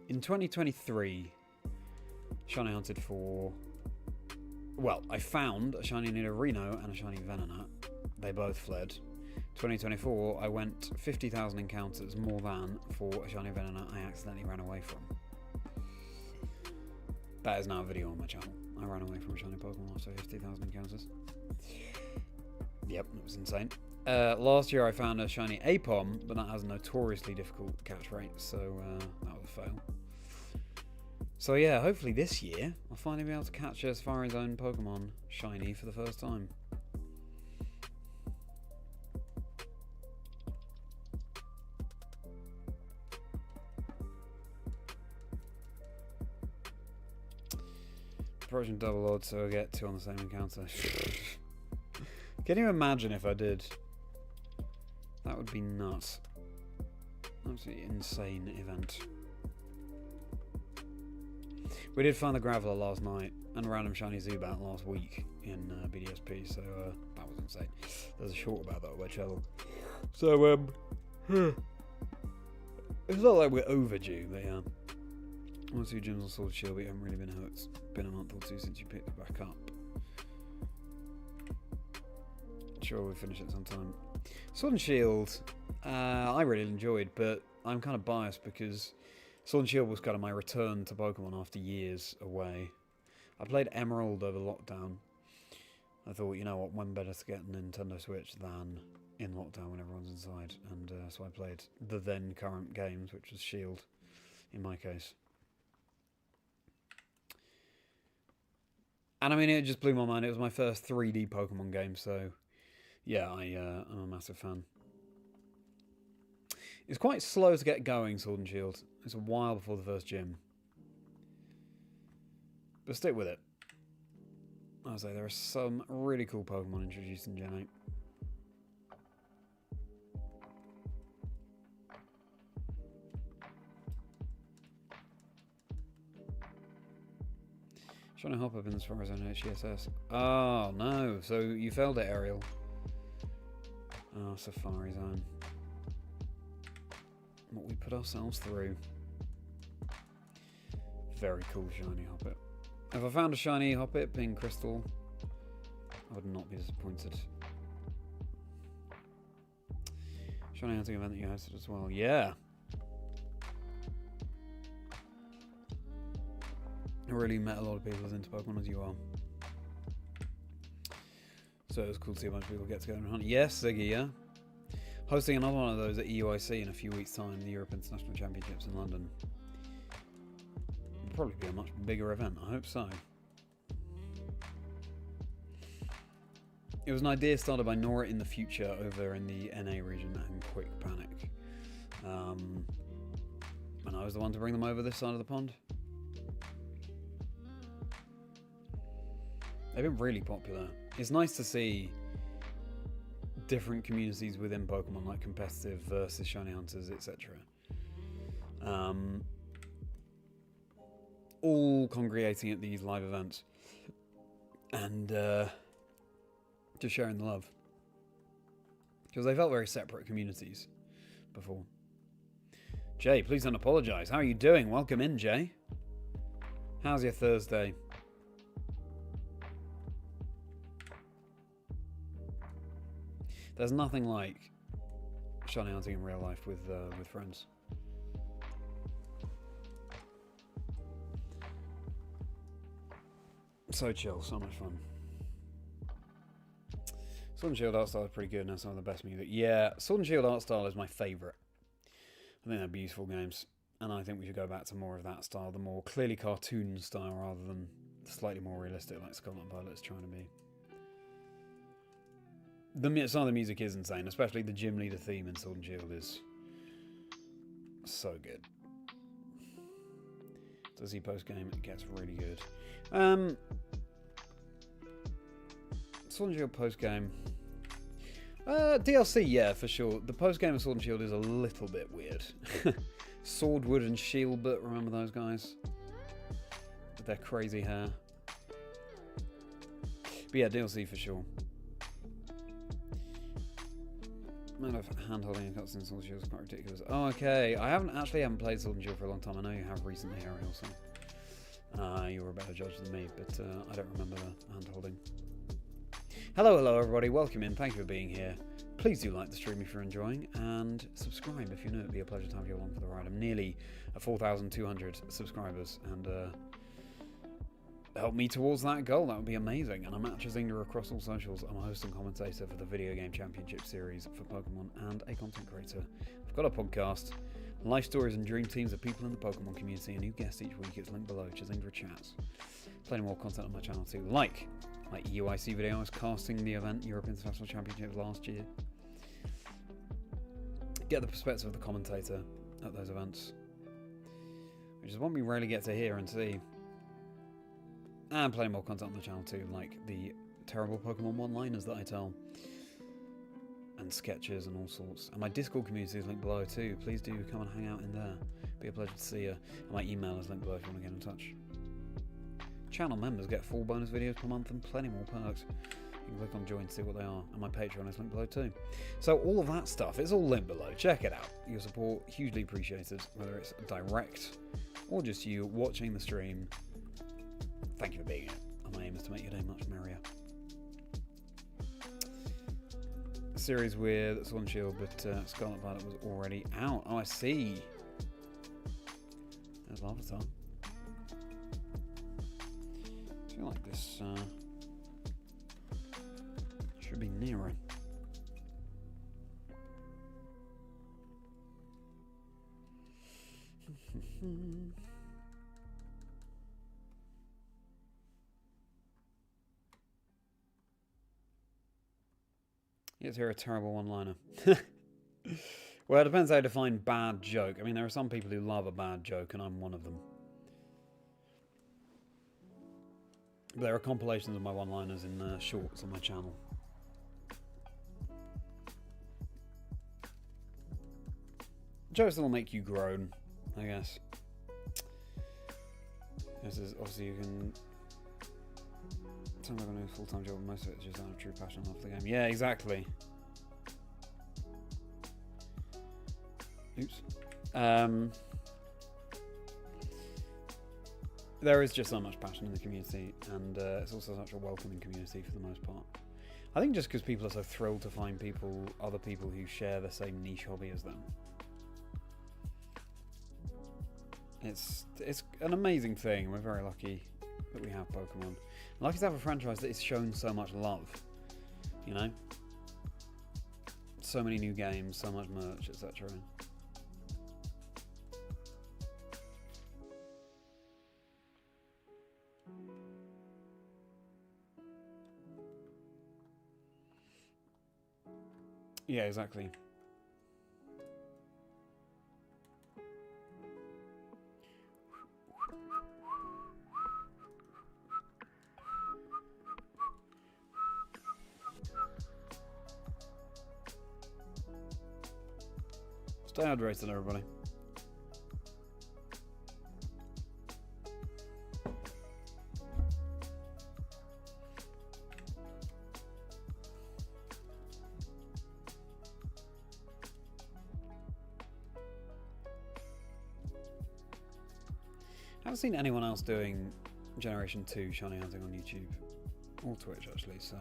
In 2023... shiny hunted for... Well, I found a shiny Nidorino and a shiny Venonat. They both fled. 2024, I went 50,000 encounters, more than, for a shiny Venonat I accidentally ran away from. That is now a video on my channel. I ran away from a shiny Pokemon after 50,000 encounters. Yep, it was insane. Last year I found a shiny Apom, but that has a notoriously difficult catch rate, so that was a fail. So yeah, hopefully this year I'll finally be able to catch a Safari Zone Pokemon shiny for the first time. Approaching double odds, so I get 2 on the same encounter. Can you imagine if I did? That would be nuts. Absolutely insane event. We did find the Graveler last night and a random shiny Zubat last week in BDSP, so that was insane. There's a short about that by Channel. So, it's not like we're overdue, but yeah. 1 or 2 gyms on Sword Shield, but you haven't really been hurt. It's been a month or 2 since you picked it back up. sure we'll finish it sometime. Sword and Shield, I really enjoyed, but I'm kind of biased because Sword and Shield was kind of my return to Pokemon after years away. I played Emerald over lockdown. I thought, you know what, when better to get a Nintendo Switch than in lockdown when everyone's inside. And so I played the then current games, which was Shield in my case. And I mean, it just blew my mind. It was my first 3D Pokemon game, so yeah, I'm a massive fan. It's quite slow to get going, Sword and Shield. It's a while before the first gym. But stick with it. I was say there are some really cool Pokemon introduced in Gen 8. Trying to hop up in as far as I know HCSS. Oh no, so you failed it, Ariel. Oh, Safari Zone. What we put ourselves through. Very cool shiny Hoppip. If I found a shiny Hoppip in Crystal, I would not be disappointed. Shiny hunting event that you hosted as well. Yeah. I really met a lot of people as into Pokemon as you are. So it was cool to see a bunch of people get together and hunt. Yes, Ziggy, yeah. Hosting another one of those at EUIC in a few weeks' time, the Europe International Championships in London. It'll probably be a much bigger event, I hope so. It was an idea started by Nora in the future over in the NA region and Quick Panic. And I was the one to bring them over this side of the pond. They've been really popular. It's nice to see different communities within Pokemon, like competitive versus shiny hunters, etc. All congregating at these live events and just sharing the love. Because they felt very separate communities before. Jay, please don't apologise. How are you doing? Welcome in, Jay. How's your Thursday? There's nothing like shiny hunting in real life with friends. So chill, so much fun. Sword and Shield art style is pretty good and has some of the best music. Yeah, Sword and Shield art style is my favourite. I think they're beautiful games, and I think we should go back to more of that style, the more clearly cartoon style rather than slightly more realistic like Scarlet Violet's trying to be. Some of the music is insane, especially the gym leader theme in Sword and Shield is so good. Does he post game? It gets really good. Sword and Shield post game. DLC, yeah, for sure. The post game of Sword and Shield is a little bit weird. Swordwood and Shieldbut, remember those guys? With their crazy hair. But yeah, DLC for sure. Amount of hand-holding and cutscenes in Sword and Shield is quite ridiculous. Oh, okay. I haven't played Sword and Shield for a long time. I know you have recently, Ariel, so you were a better judge than me, but I don't remember the hand-holding. Hello everybody. Welcome in. Thank you for being here. Please do like the stream if you're enjoying, and subscribe if you're new. It'd be a pleasure to have you along for the ride. I'm nearly at 4,200 subscribers, and help me towards that goal. That would be amazing. And I'm at Chazingdra across all socials. I'm a host and commentator for the Video Game Championship Series for Pokemon and a content creator. I've got a podcast, life stories and dream teams of people in the Pokemon community, and new guests each week. It's linked below, Chazingdra Chats. Plenty more content on my channel too, like my EUIC video I was casting the event Europe International Championships last year. Get the perspective of the commentator at those events, which is one we rarely get to hear and see. And plenty more content on the channel too, like the terrible Pokemon one-liners that I tell. And sketches and all sorts. And my Discord community is linked below too. Please do come and hang out in there. Be a pleasure to see you. And my email is linked below if you want to get in touch. Channel members get 4 bonus videos per month and plenty more perks. You can click on join to see what they are. And my Patreon is linked below too. So all of that stuff, it's all linked below. Check it out. Your support, hugely appreciated. Whether it's direct or just you watching the stream. Thank you for being here, and my aim is to make your day much merrier. series with Sword and Shield, but Scarlet Violet was already out. Oh, I see. There's Larvitar. I feel like this should be nearer. Is here a terrible one-liner? Well, it depends how you define bad joke. I mean, there are some people who love a bad joke, and I'm one of them. But there are compilations of my one-liners in shorts on my channel. Jokes that will make you groan, I guess. This is obviously you can. Sounds like a full-time job, and most of it is just out of true passion off the game. Yeah, exactly. Oops. There is just so much passion in the community, and it's also such a welcoming community for the most part. I think just because people are so thrilled to find other people who share the same niche hobby as them. It's an amazing thing. We're very lucky that we have Pokemon. Lucky to have a franchise that is shown so much love. You know? So many new games, so much merch, etc. Yeah, exactly. Stay hydrated, everybody. I haven't seen anyone else doing Generation 2 shiny hunting on YouTube or Twitch, actually, so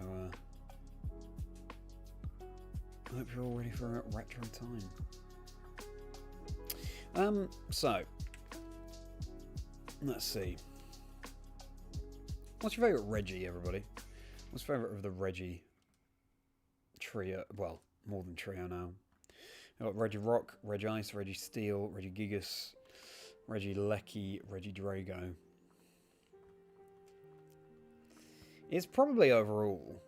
I hope you're all ready for a retro time. So let's see. What's your favourite Reggie, everybody? What's your favourite of the Reggie trio? Well, more than trio now. We've got Reggie Rock, Reggie Ice, Reggie Steel, Reggie Gigas, Reggie Lecky, Reggie Drago. It's probably overall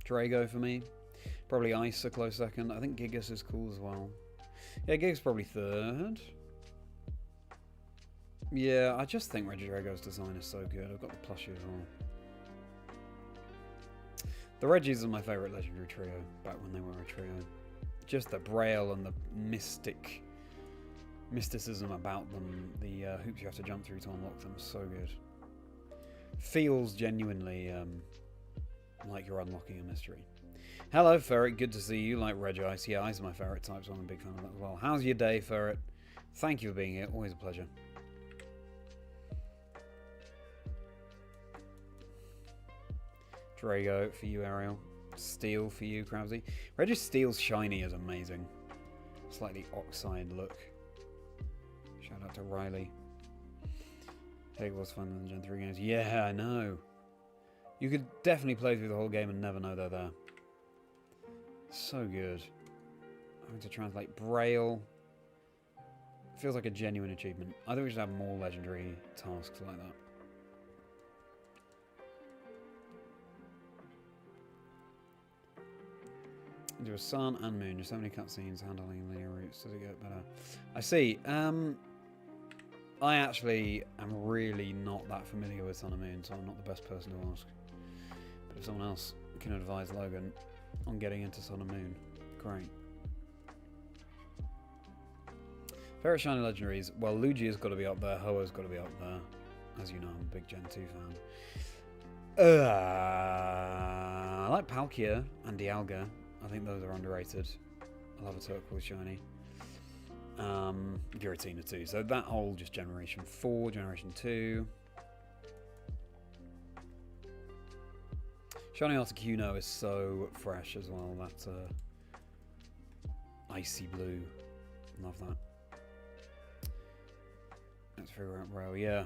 Drago for me. Probably Ice a close second. I think Gigas is cool as well. Yeah, Gigas probably third. Yeah, I just think Reggie Drago's design is so good. I've got the plushie as well. The Reggies are my favourite legendary trio, back when they were a trio. Just the braille and the mysticism about them, the hoops you have to jump through to unlock them, so good. Feels genuinely like you're unlocking a mystery. Hello, Ferret, good to see you. Like Reg Ice. Yeah, Ice is my favourite type, so I'm a big fan of that as well. How's your day, Ferret? Thank you for being here, always a pleasure. Drago for you, Ariel. Steel for you, Krabsy. Regis Steel's shiny is amazing. Slightly oxide look. Shout out to Riley. Hey, was fun in the Gen 3 games. Yeah, I know. You could definitely play through the whole game and never know they're there. So good. Having to translate Braille. Feels like a genuine achievement. I think we should have more legendary tasks like that. Do a sun and moon. There's so many cutscenes handling linear routes. Does it get better? I see. I actually am really not that familiar with Sun and Moon, so I'm not the best person to ask. But if someone else can advise Logan on getting into Sun and Moon, great. Favorite shiny legendaries. Well, Luigi has got to be up there. Hoa's got to be up there. As you know, I'm a big Gen 2 fan. I like Palkia and Dialga. I think those are underrated. I love a turquoise shiny. Giratina too. So that whole just Generation 4, Generation 2. Shiny Articuno is so fresh as well. That icy blue. Love that. Let's figure out Rail, yeah.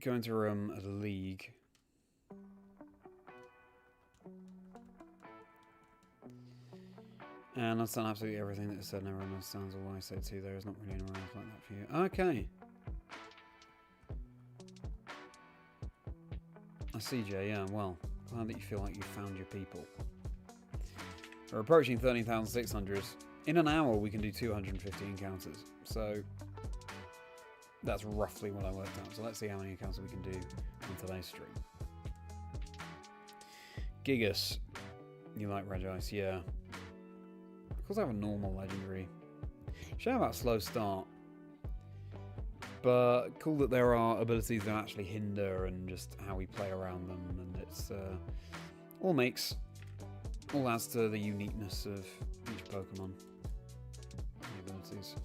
Go into a room at a league. And I've done absolutely everything that is said, and everyone understands all I say too. There is not really anyone else like that for you. Okay. I see, Jay, yeah, well, glad that you feel like you found your people. We're approaching 13,600. In an hour, we can do 250 encounters. So, that's roughly what I worked out. So let's see how many encounters we can do on today's stream. Gigas. You like Regice, yeah. Of course I have a normal legendary. Should have that slow start. But cool that there are abilities that actually hinder and just how we play around them. And it's all adds to the uniqueness of each Pokemon. The abilities.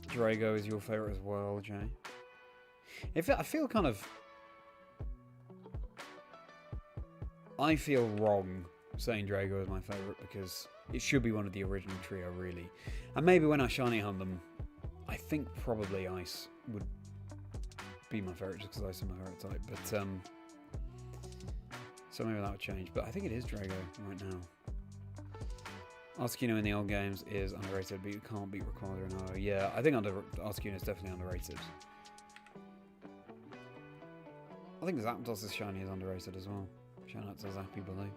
Drago is your favourite as well, Jay. I feel kind of... I feel wrong saying Drago is my favourite because it should be one of the original trio, really. And maybe when I shiny hunt them, I think probably Ice would be my favourite just because Ice is my favourite type. But, so maybe that would change. But I think it is Drago right now. Articuno in the old games is underrated, but you can't beat Rayquaza in OO. Yeah, I think Articuno is definitely underrated. I think Zapdos' shiny is underrated as well. Shout out to Zappy Blue.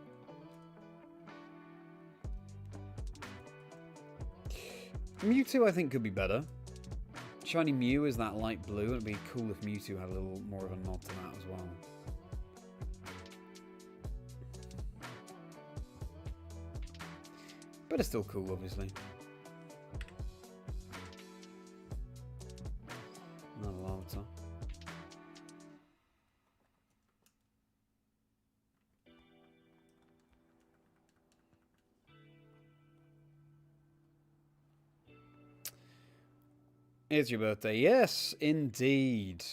Mewtwo I think could be better. Shiny Mew is that light blue. It'd be cool if Mewtwo had a little more of a nod to that as well. But it's still cool, obviously. Another Larvitar. It's your birthday. Yes, indeed.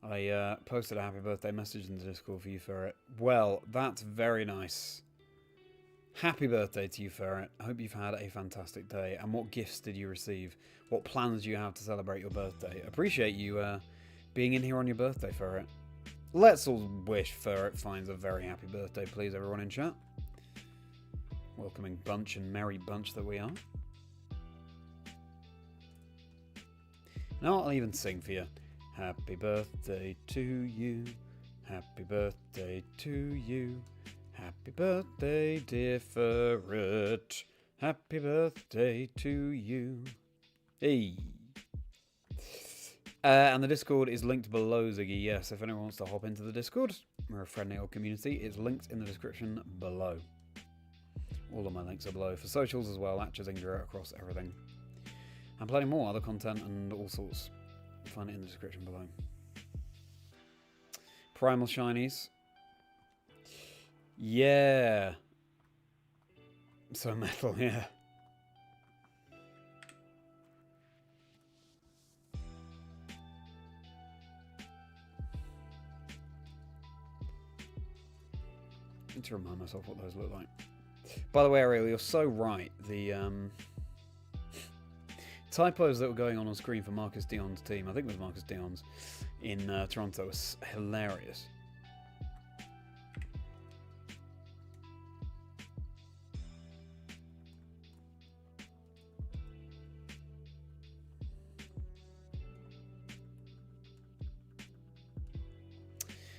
I posted a happy birthday message in the Discord for you, Ferret. Well, that's very nice. Happy birthday to you, Ferret. I hope you've had a fantastic day. And what gifts did you receive? What plans do you have to celebrate your birthday? Appreciate you being in here on your birthday, Ferret. Let's all wish Ferret finds a very happy birthday, please, everyone in chat. Welcoming bunch and merry bunch that we are. Now I'll even sing for you. Happy birthday to you. Happy birthday to you. Happy birthday, dear Ferret. Happy birthday to you. Hey. And the Discord is linked below, Ziggy. Yes, if anyone wants to hop into the Discord, we're a friendly old community. It's linked in the description below. All of my links are below for socials as well, at Chazingdra across everything. And plenty more other content and all sorts. Find it in the description below. Primal Shinies. Yeah. So metal, yeah. I need to remind myself what those look like. By the way, Ariel, you're so right. The typos that were going on screen for Marcus Dion's team, I think it was Marcus Dion's, in Toronto, was hilarious.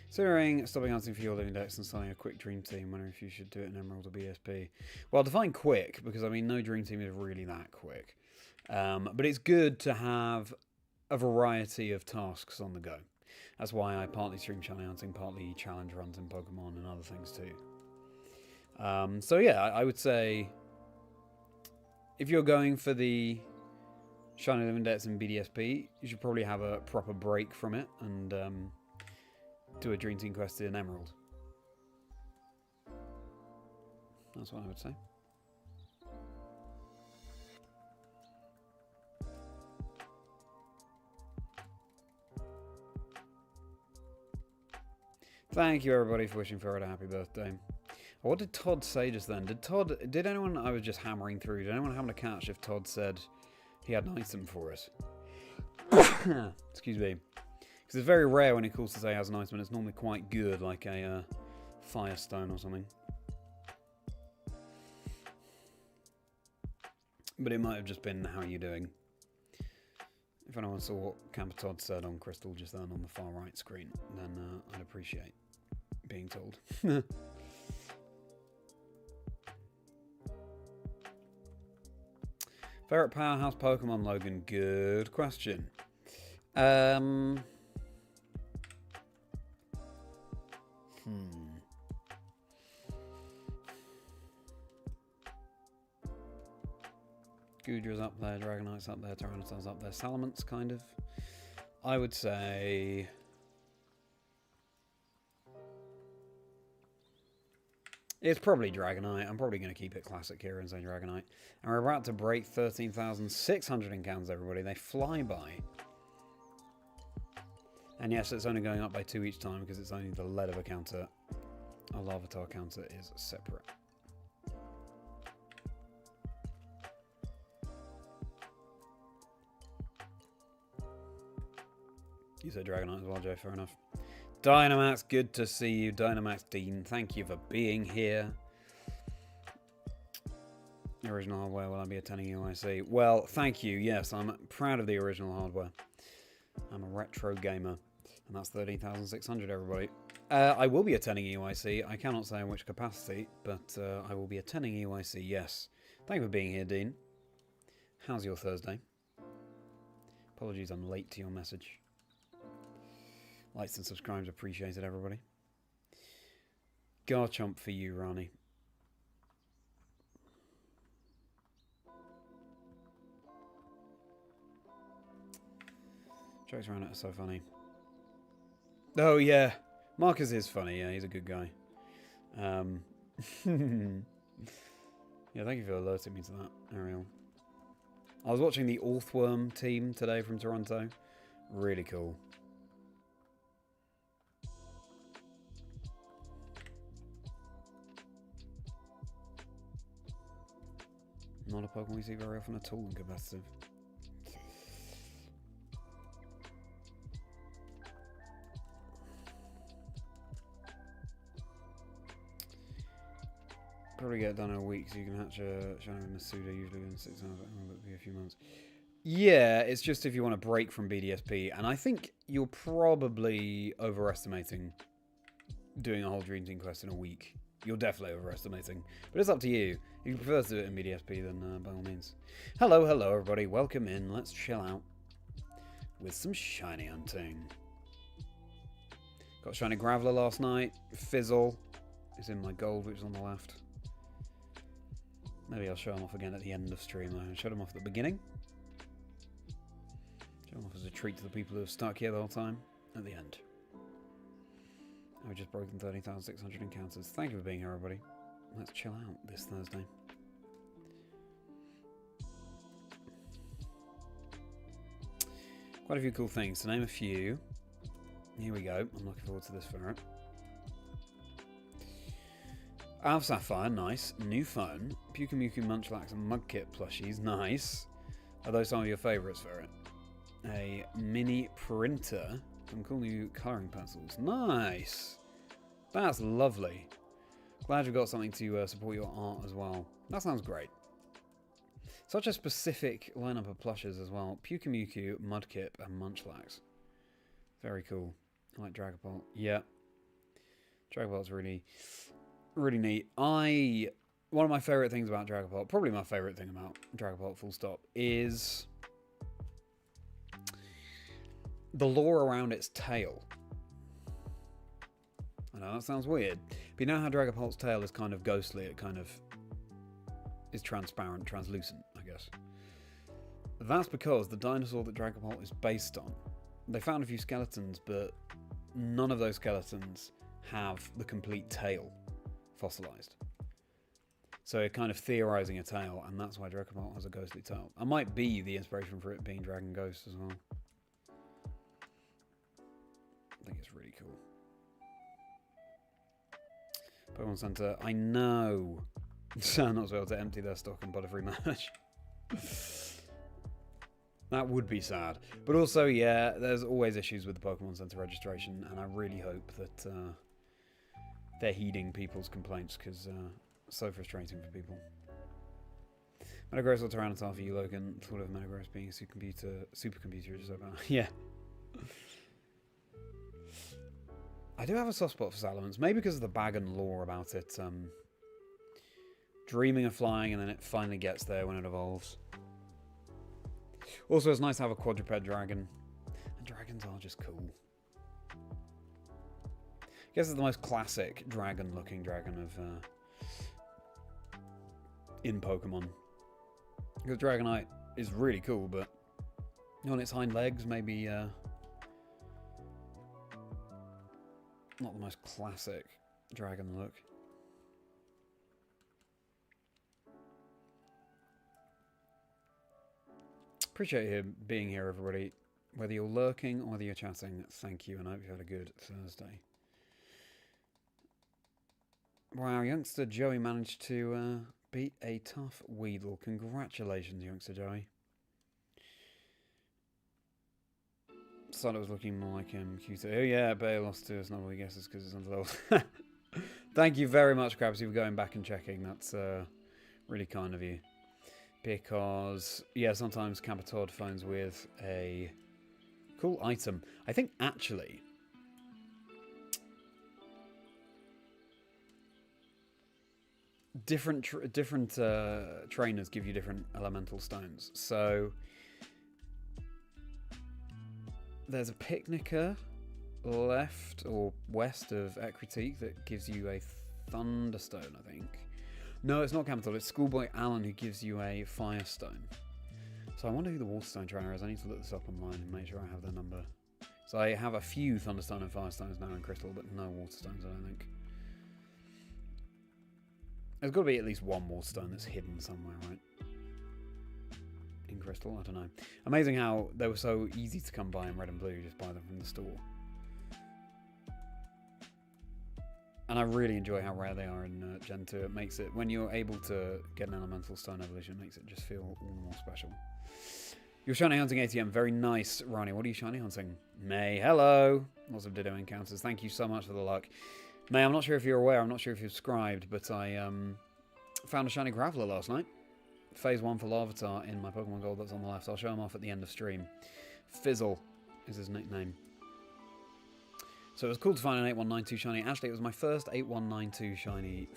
Considering stopping hunting for your living decks and starting a quick dream team, wondering if you should do it in Emerald or BSP. Well, define quick, because I mean, no dream team is really that quick. But it's good to have a variety of tasks on the go. That's why I partly stream shiny hunting, partly challenge runs in Pokemon and other things too. So yeah, I would say if you're going for the shiny living decks and BDSP, you should probably have a proper break from it and do a Dream Team quest in Emerald. That's what I would say. Thank you everybody for wishing Ferret a happy birthday. What did Todd say just then? Did anyone, I was just hammering through, did anyone happen to catch if Todd said he had an item for us? Excuse me. Because it's very rare when he calls to say he has an item, and it's normally quite good, like a Firestone or something. But it might have just been, how are you doing? If anyone saw what Camper Todd said on Crystal just then on the far right screen, then I'd appreciate being told. Favorite Powerhouse Pokemon, Logan? Good question. Goodra's up there, Dragonite's up there, Tyranitar's up there, Salamence, kind of. I would say... it's probably Dragonite. I'm probably going to keep it classic here and say Dragonite. And we're about to break 13,600 encounters, everybody. They fly by. And yes, it's only going up by 2 each time because it's only the Ledyba counter. Our Larvitar counter is separate. You said Dragonite as well, Joe. Fair enough. Dynamax, good to see you. Dynamax Dean, thank you for being here. Original hardware, will I be attending UIC? Well, thank you. Yes, I'm proud of the original hardware. I'm a retro gamer. And that's 13,600, everybody. I will be attending UIC. I cannot say in which capacity, but I will be attending UIC, yes. Thank you for being here, Dean. How's your Thursday? Apologies, I'm late to your message. Likes and subscribes appreciated, everybody. Garchomp for you, Rani. Jokes around it are so funny. Oh, yeah. Marcus is funny. Yeah, he's a good guy. Yeah, thank you for alerting me to that, Ariel. I was watching the Orthworm team today from Toronto. Really cool. Not a Pokemon we see very often at all in competitive. Probably get it done in a week so you can hatch a shiny with Masuda usually in 6 hours, but it'll be a few months. Yeah, it's just if you want to break from BDSP, and I think you're probably overestimating doing a whole Dream Team quest in a week. You're definitely overestimating, but it's up to you. If you prefer to do it in BDSP, then by all means. Hello, everybody. Welcome in. Let's chill out with some shiny hunting. Got shiny Graveler last night. Fizzle is in my gold, which is on the left. Maybe I'll show them off again at the end of stream. I showed them off at the beginning. Show them off as a treat to the people who have stuck here the whole time. At the end. I've just broken 30,600 encounters. Thank you for being here, everybody. Let's chill out this Thursday. Quite a few cool things. To name a few. Here we go. I'm looking forward to this ferret. Alpha Sapphire, nice. New phone. Pukumuku, Munchlax, and Mudkip plushies, nice. Are those some of your favourites, ferret? A mini printer. Some cool new colouring pencils. Nice! That's lovely. Glad you've got something to support your art as well. That sounds great. Such a specific lineup of plushes as well. Pukumuku, Mudkip, and Munchlax. Very cool. I like Dragapult. Yeah. Dragapult's really, really neat. One of my favourite things about Dragapult, probably my favourite thing about Dragapult full stop, is the lore around its tail. I know that sounds weird, but you know how Dragapult's tail is kind of ghostly, it kind of is transparent, translucent, I guess. That's because the dinosaur that Dragapult is based on, they found a few skeletons, but none of those skeletons have the complete tail fossilized. So you're kind of theorizing a tail, and that's why Drekabot has a ghostly tail. That might be the inspiration for it being Dragon Ghost as well. I think it's really cool. Pokemon Center, I know. So not to be able to empty their stock and Butterfree merch. That would be sad. But also, yeah, there's always issues with the Pokemon Center registration, and I really hope that they're heeding people's complaints, because it's so frustrating for people. Metagross or Tyranitar for you, Logan. Thought of Metagross being a supercomputer is so bad. Yeah. I do have a soft spot for Salamence, maybe because of the bag and lore about it. Dreaming of flying, and then it finally gets there when it evolves. Also, it's nice to have a quadruped dragon. And dragons are just cool. I guess it's the most classic dragon-looking dragon of in Pokemon. Because Dragonite is really cool, but on its hind legs, maybe not the most classic dragon look. Appreciate you being here, everybody. Whether you're lurking or whether you're chatting, thank you, and I hope you've had a good Thursday. Wow, youngster Joey managed to beat a tough Weedle. Congratulations, youngster Joey. Thought it was looking more like him. Q2. Oh yeah, but I lost to us. Not all he guesses because it's underleveled. Thank you very much, Crabsy, for going back and checking. That's really kind of you. Because, yeah, sometimes Camper Todd phones with a cool item. I think, actually, different trainers give you different elemental stones. So, there's a Picnicker left or west of Ecruteak that gives you a Thunderstone, I think. No, it's not Capital, it's Schoolboy Alan who gives you a Firestone. So I wonder who the Waterstone trainer is. I need to look this up online and make sure I have their number. So I have a few Thunderstone and Firestones now in Crystal, but no Waterstones, I don't think. There's got to be at least one Waterstone that's hidden somewhere, right? In Crystal, I don't know. Amazing how they were so easy to come by in Red and Blue, just buy them from the store. And I really enjoy how rare they are in Gen 2. It makes it, when you're able to get an Elemental Stone evolution, it makes it just feel all more special. You're shiny hunting ATM. Very nice, Ronnie. What are you shiny hunting? May, hello. Lots of Ditto encounters. Thank you so much for the luck. May, I'm not sure if you're aware, I'm not sure if you've subscribed, but I found a shiny Graveler last night. Phase 1 for Larvitar in my Pokemon Gold that's on the left. I'll show him off at the end of stream. Fizzle is his nickname. So it was cool to find an 8192 shiny. Actually, it was my first 8192 shiny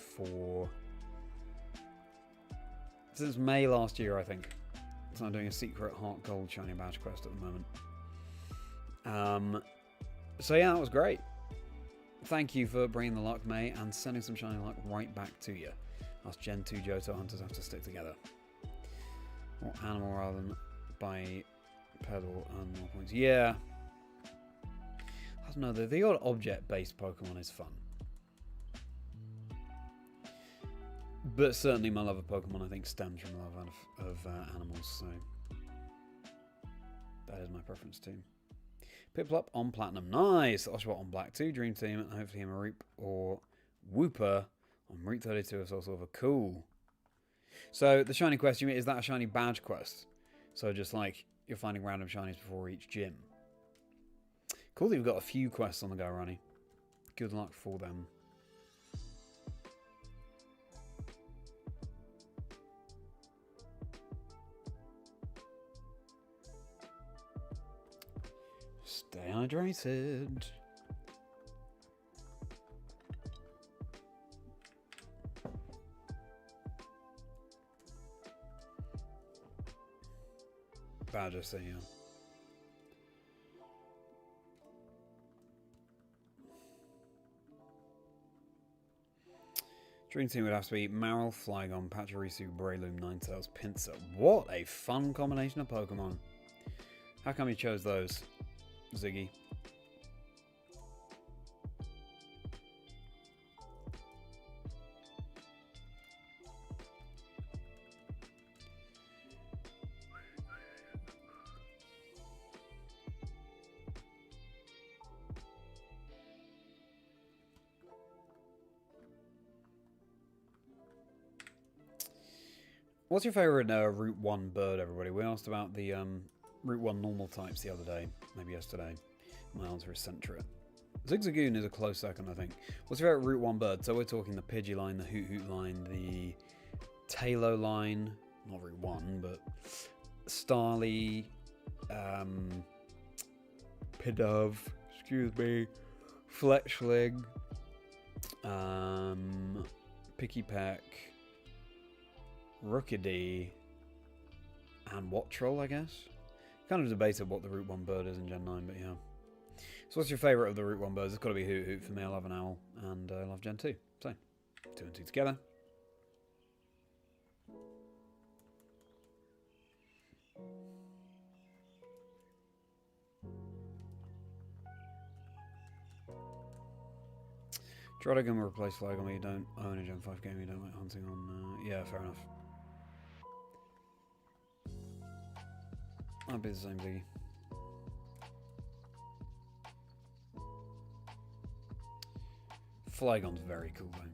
since May last year, I think. So I'm doing a secret Heart Gold shiny badge quest at the moment. So yeah, that was great. Thank you for bringing the luck, May, and sending some shiny luck right back to you. Us Gen 2 Johto hunters have to stick together. Or animal rather than bipedal and more points. Yeah. I don't know, the odd object-based Pokemon is fun. But certainly my love of Pokemon, I think, stems from love of animals, so that is my preference too. Piplup on Platinum. Nice! Oshawott on Black 2, Dream Team, and hopefully Hamaroop or Wooper on Route 32 of Soul Silver. Cool. So the shiny quest, you mean, is that a shiny badge quest? So just like, you're finding random shinies before each gym. Cool that you've got a few quests on the go, Ronnie. Good luck for them. Stay hydrated. Badger Senior. Dream Team would have to be Marill, Flygon, Pachirisu, Breloom, Ninetales, Pinsir. What a fun combination of Pokemon. How come you chose those, Ziggy? What's your favourite Route 1 bird, everybody? We asked about the Route 1 normal types the other day, maybe yesterday. My answer is Centra. Zigzagoon is a close second, I think. What's your favourite Route 1 bird? So we're talking the Pidgey line, the Hoot Hoot line, the Talo line, not Route 1, but Starly, Pidove, excuse me, Fletchling, Picky Peck, Rookidee, and Wattrel, I guess. Kind of debated what the Route 1 bird is in Gen 9, but yeah. So what's your favourite of the Route 1 birds? It's got to be Hoot Hoot for me. I love an owl, and I love Gen 2. So, 2 and 2 together. Drodagon will replace Flygon, but you don't own a Gen 5 game, you don't like hunting on... yeah, fair enough. I'd be the same, Ziggy. Flygon's very cool, though.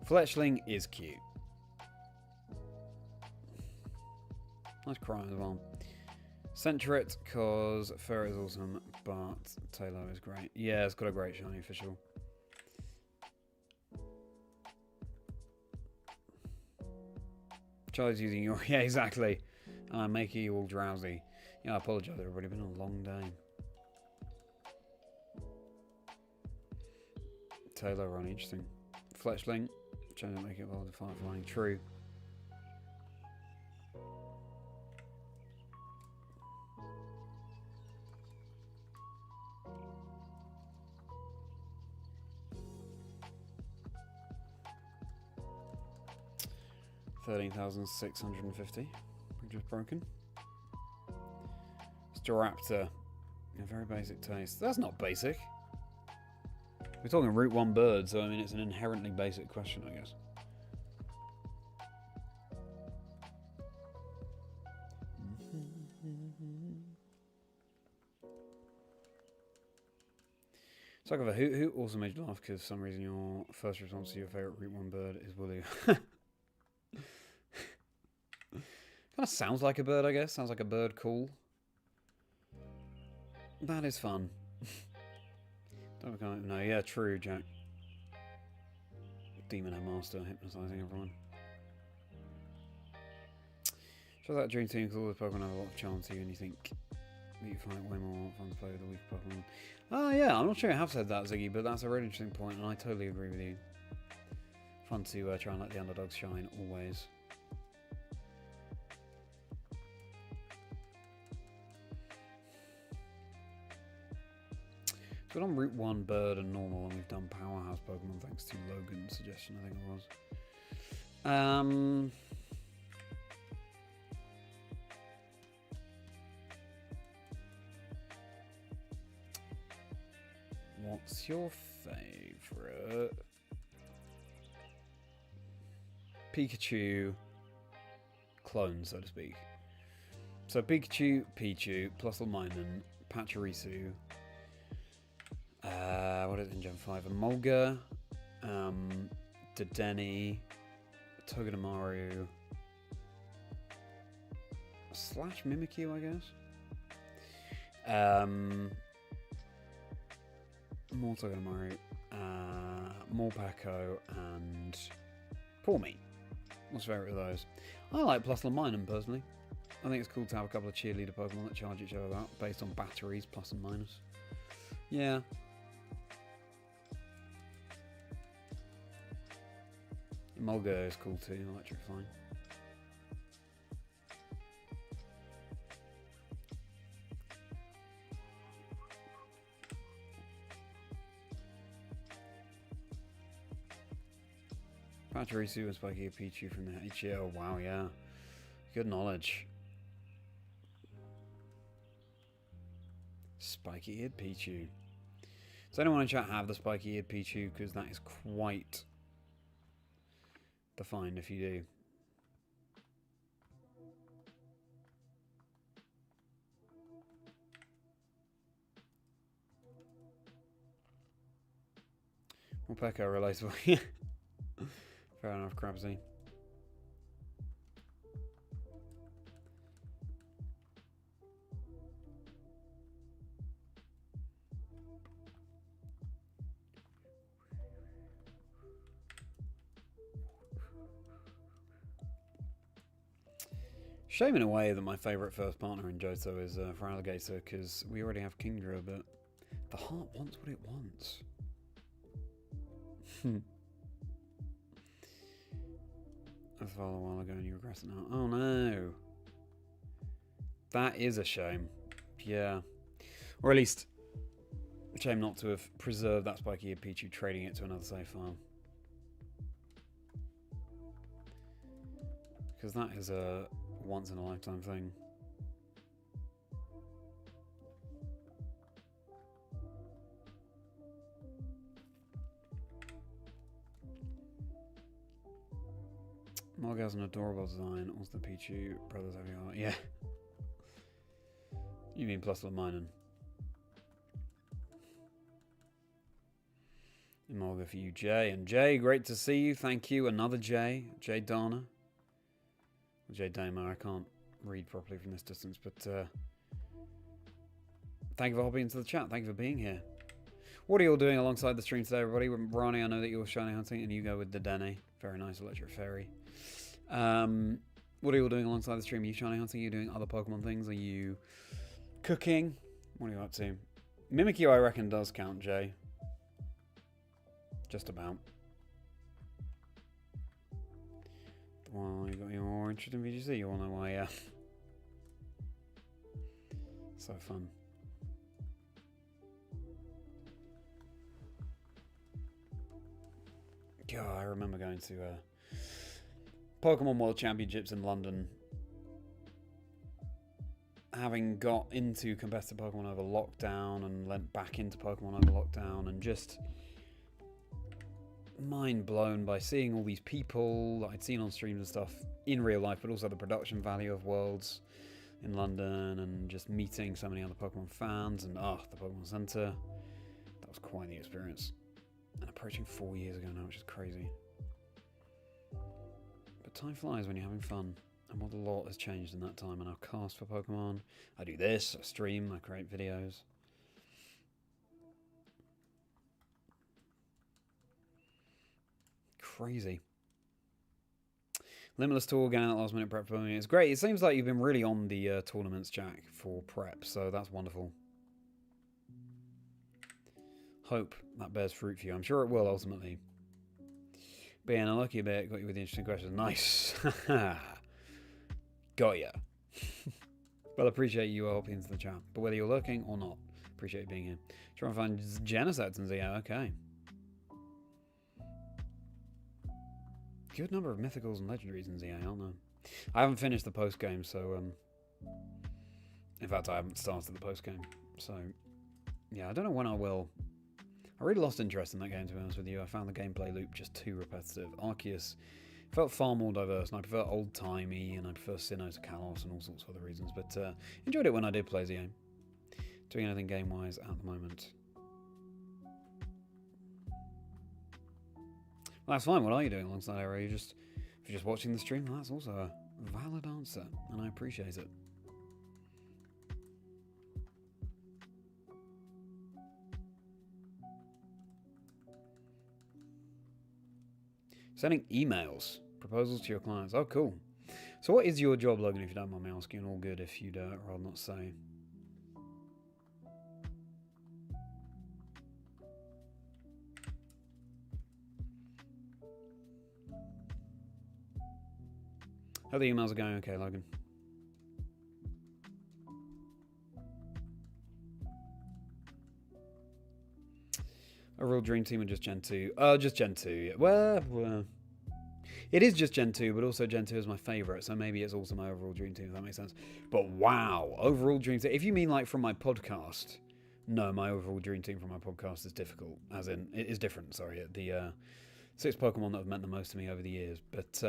Fletchling is cute. Nice cry as well. Centret, because Ferret is awesome, but Taylor is great. Yeah, it's got a great shiny official. Charlie's using your... Yeah, exactly. I'm making you all drowsy. Yeah, I apologise, everybody. It's been a long day. Taylor run, interesting. Fletchling. Trying to make it well to flying. True. $13,650. We've just broken. Staraptor. A very basic taste. That's not basic. We're talking Route 1 bird, so I mean it's an inherently basic question, I guess. Suck of a Hoot Hoot also made you laugh because for some reason your first response to your favourite Route 1 bird is Wooloo. Kind of sounds like a bird, I guess. Sounds like a bird call. That is fun. Don't know. Yeah, true, Jack. Demon Headmaster hypnotising everyone. So that Dream Team because all the Pokemon have a lot of charm to you and you think that you find it way more fun to play with the weak Pokemon. Oh yeah, I'm not sure I have said that, Ziggy, but that's a really interesting point and I totally agree with you. Fun to try and let the underdogs shine, always. So we're on Route 1, Bird and Normal, and we've done Powerhouse Pokemon thanks to Logan's suggestion, I think it was. What's your favourite Pikachu clone, so to speak? So Pikachu, Pichu, Plusle, Pachirisu. What is it in Gen 5? Emolga, Dedenne, Togedemaru, / Mimikyu, I guess. More Togedemaru, more Paco, and Pawmi. What's your favourite of those? I like Plusle personally. I think it's cool to have a couple of cheerleader Pokemon that charge each other out based on batteries, plus and minus. Yeah. Emolga is cool too, Electric Fine. Pachirisu and Spiky Pichu from the HL. Wow, yeah. Good knowledge. Spiky-eared Pichu. Does anyone in chat have the spiky-eared Pichu? Because that is quite the find if you do. Or Pekka relatable. Fair enough, Crabsy. Shame in a way that my favourite first partner in Johto is for Alligator, because we already have Kingdra, but the heart wants what it wants. That's a while ago and you regret it now. Oh no. That is a shame. Yeah. Or at least, a shame not to have preserved that spiky eared Pichu, trading it to another save file. Because that is a once in a lifetime thing. Morg has an adorable design. Also the Pichu brothers have your heart. Yeah. You mean plus or minus? Morga for you, Jay. And Jay, great to see you. Thank you. Another Jay. Jay Dana. Jay Dama. I can't read properly from this distance, but thank you for hopping into the chat. Thank you for being here. What are you all doing alongside the stream today, everybody? Ronnie, I know that you're shiny hunting and you go with the Dene. Very nice, Electric Fairy. What are you all doing alongside the stream? Are you shiny hunting? Are you doing other Pokemon things? Are you cooking? What are you up to? Mimikyu, I reckon, does count, Jay. Just about. Well, you got your interest in VGC. You all know why, yeah. So fun. God, I remember going to Pokemon World Championships in London. Having got into competitive Pokemon over lockdown and went back into Pokemon over lockdown, and just mind blown by seeing all these people that I'd seen on streams and stuff in real life, but also the production value of Worlds in London, and just meeting so many other Pokemon fans, and the Pokemon Center. That was quite the experience. And approaching 4 years ago now, which is crazy. But time flies when you're having fun. And what a lot has changed in that time. And I'll cast for Pokemon. I do this, I stream, I create videos. Crazy. Limitless Tour, getting that last minute prep for me. It's great. It seems like you've been really on the tournaments, Jack, for prep. So that's wonderful. Hope that bears fruit for you. I'm sure it will ultimately. Being unlucky a bit, got you with the interesting questions. Nice. Got ya. Well, appreciate you hopping into the chat. But whether you're lurking or not, appreciate you being here. Trying to find Genesects and yeah, okay. Good number of mythicals and legendaries in ZA, aren't there? I haven't finished the post game, so in fact, I haven't started the post game. So yeah, I don't know when I will. I really lost interest in that game, to be honest with you. I found the gameplay loop just too repetitive. Arceus felt far more diverse, and I prefer old-timey, and I prefer Sinnoh to Kalos and all sorts of other reasons. But enjoyed it when I did play the game. Doing anything game-wise at the moment. Well, that's fine. What are you doing alongside Arrow? If you're just watching the stream, that's also a valid answer, and I appreciate it. Sending emails, proposals to your clients. Oh, cool. So what is your job, Logan, if you don't mind me asking? All good if you'd rather not say. How the emails are going? Okay, Logan. Overall Dream Team or just Gen 2? Just Gen 2. Yeah. Well, it is just Gen 2, but also Gen 2 is my favourite, so maybe it's also my overall Dream Team, if that makes sense. But wow, overall Dream Team. If you mean like from my podcast, no, my overall Dream Team from my podcast is difficult. As in, it is different, sorry. The 6 Pokemon that have meant the most to me over the years. But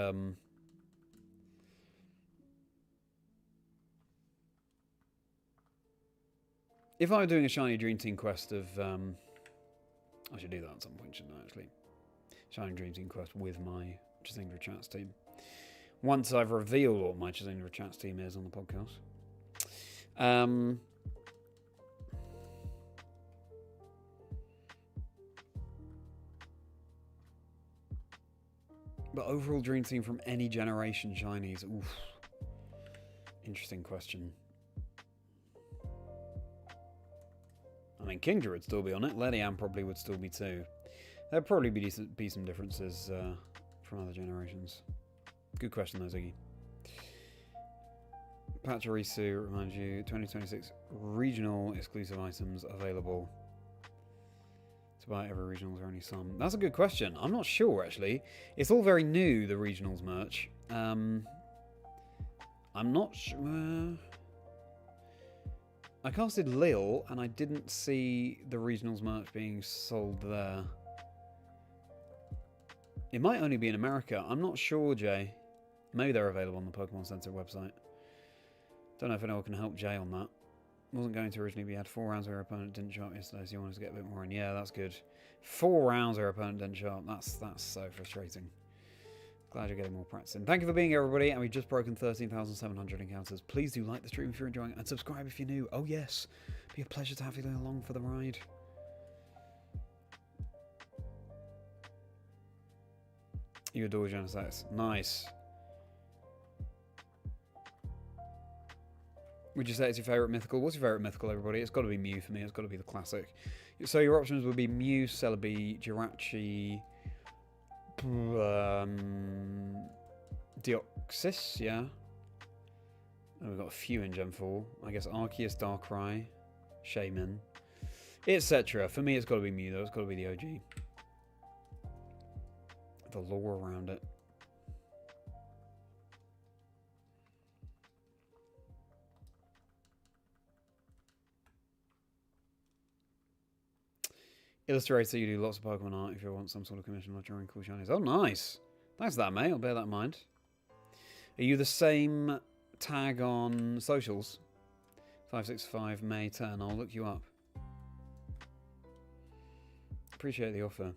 if I were doing a shiny Dream Team quest of I should do that at some point, shouldn't I, actually? Shining Dream Team quest with my Chazingdra Chats team. Once I've revealed what my Chazingdra Chats team is on the podcast. But overall dream team from any generation shinies. Oof. Interesting question. I mean, Kingdra would still be on it. Ledyba probably would still be too. There'd probably be some differences from other generations. Good question, though, Ziggy. Pachirisu reminds you, 2026 regional exclusive items available. To buy every regionals or only some? That's a good question. I'm not sure, actually. It's all very new, the regionals merch. I'm not sure. I casted Lille, and I didn't see the regionals merch being sold there. It might only be in America. I'm not sure, Jay. Maybe they're available on the Pokemon Center website. Don't know if anyone can help Jay on that. Wasn't going to originally, but you had 4 rounds where your opponent didn't show up yesterday, so you wanted to get a bit more in. Yeah, that's good. 4 rounds where your opponent didn't show up. That's so frustrating. Glad you're getting more practice in. Thank you for being here, everybody, and we've just broken 13,700 encounters. Please do like the stream if you're enjoying it, and subscribe if you're new. Oh yes, be a pleasure to have you along for the ride. You adore Genesis. Nice. Would you say it's your favourite mythical? What's your favourite mythical, everybody? It's got to be Mew for me. It's got to be the classic. So your options would be Mew, Celebi, Jirachi, Deoxys, yeah. And we've got a few in Gen 4. I guess Arceus, Darkrai, Shaman, etc. For me, it's got to be Mew, though. It's got to be the OG. The lore around it. Illustrator, you do lots of Pokemon art if you want some sort of commission or drawing cool shinies. Oh, nice. Thanks for that, mate. I'll bear that in mind. Are you the same tag on socials? 565 May 10. I'll look you up. Appreciate the offer.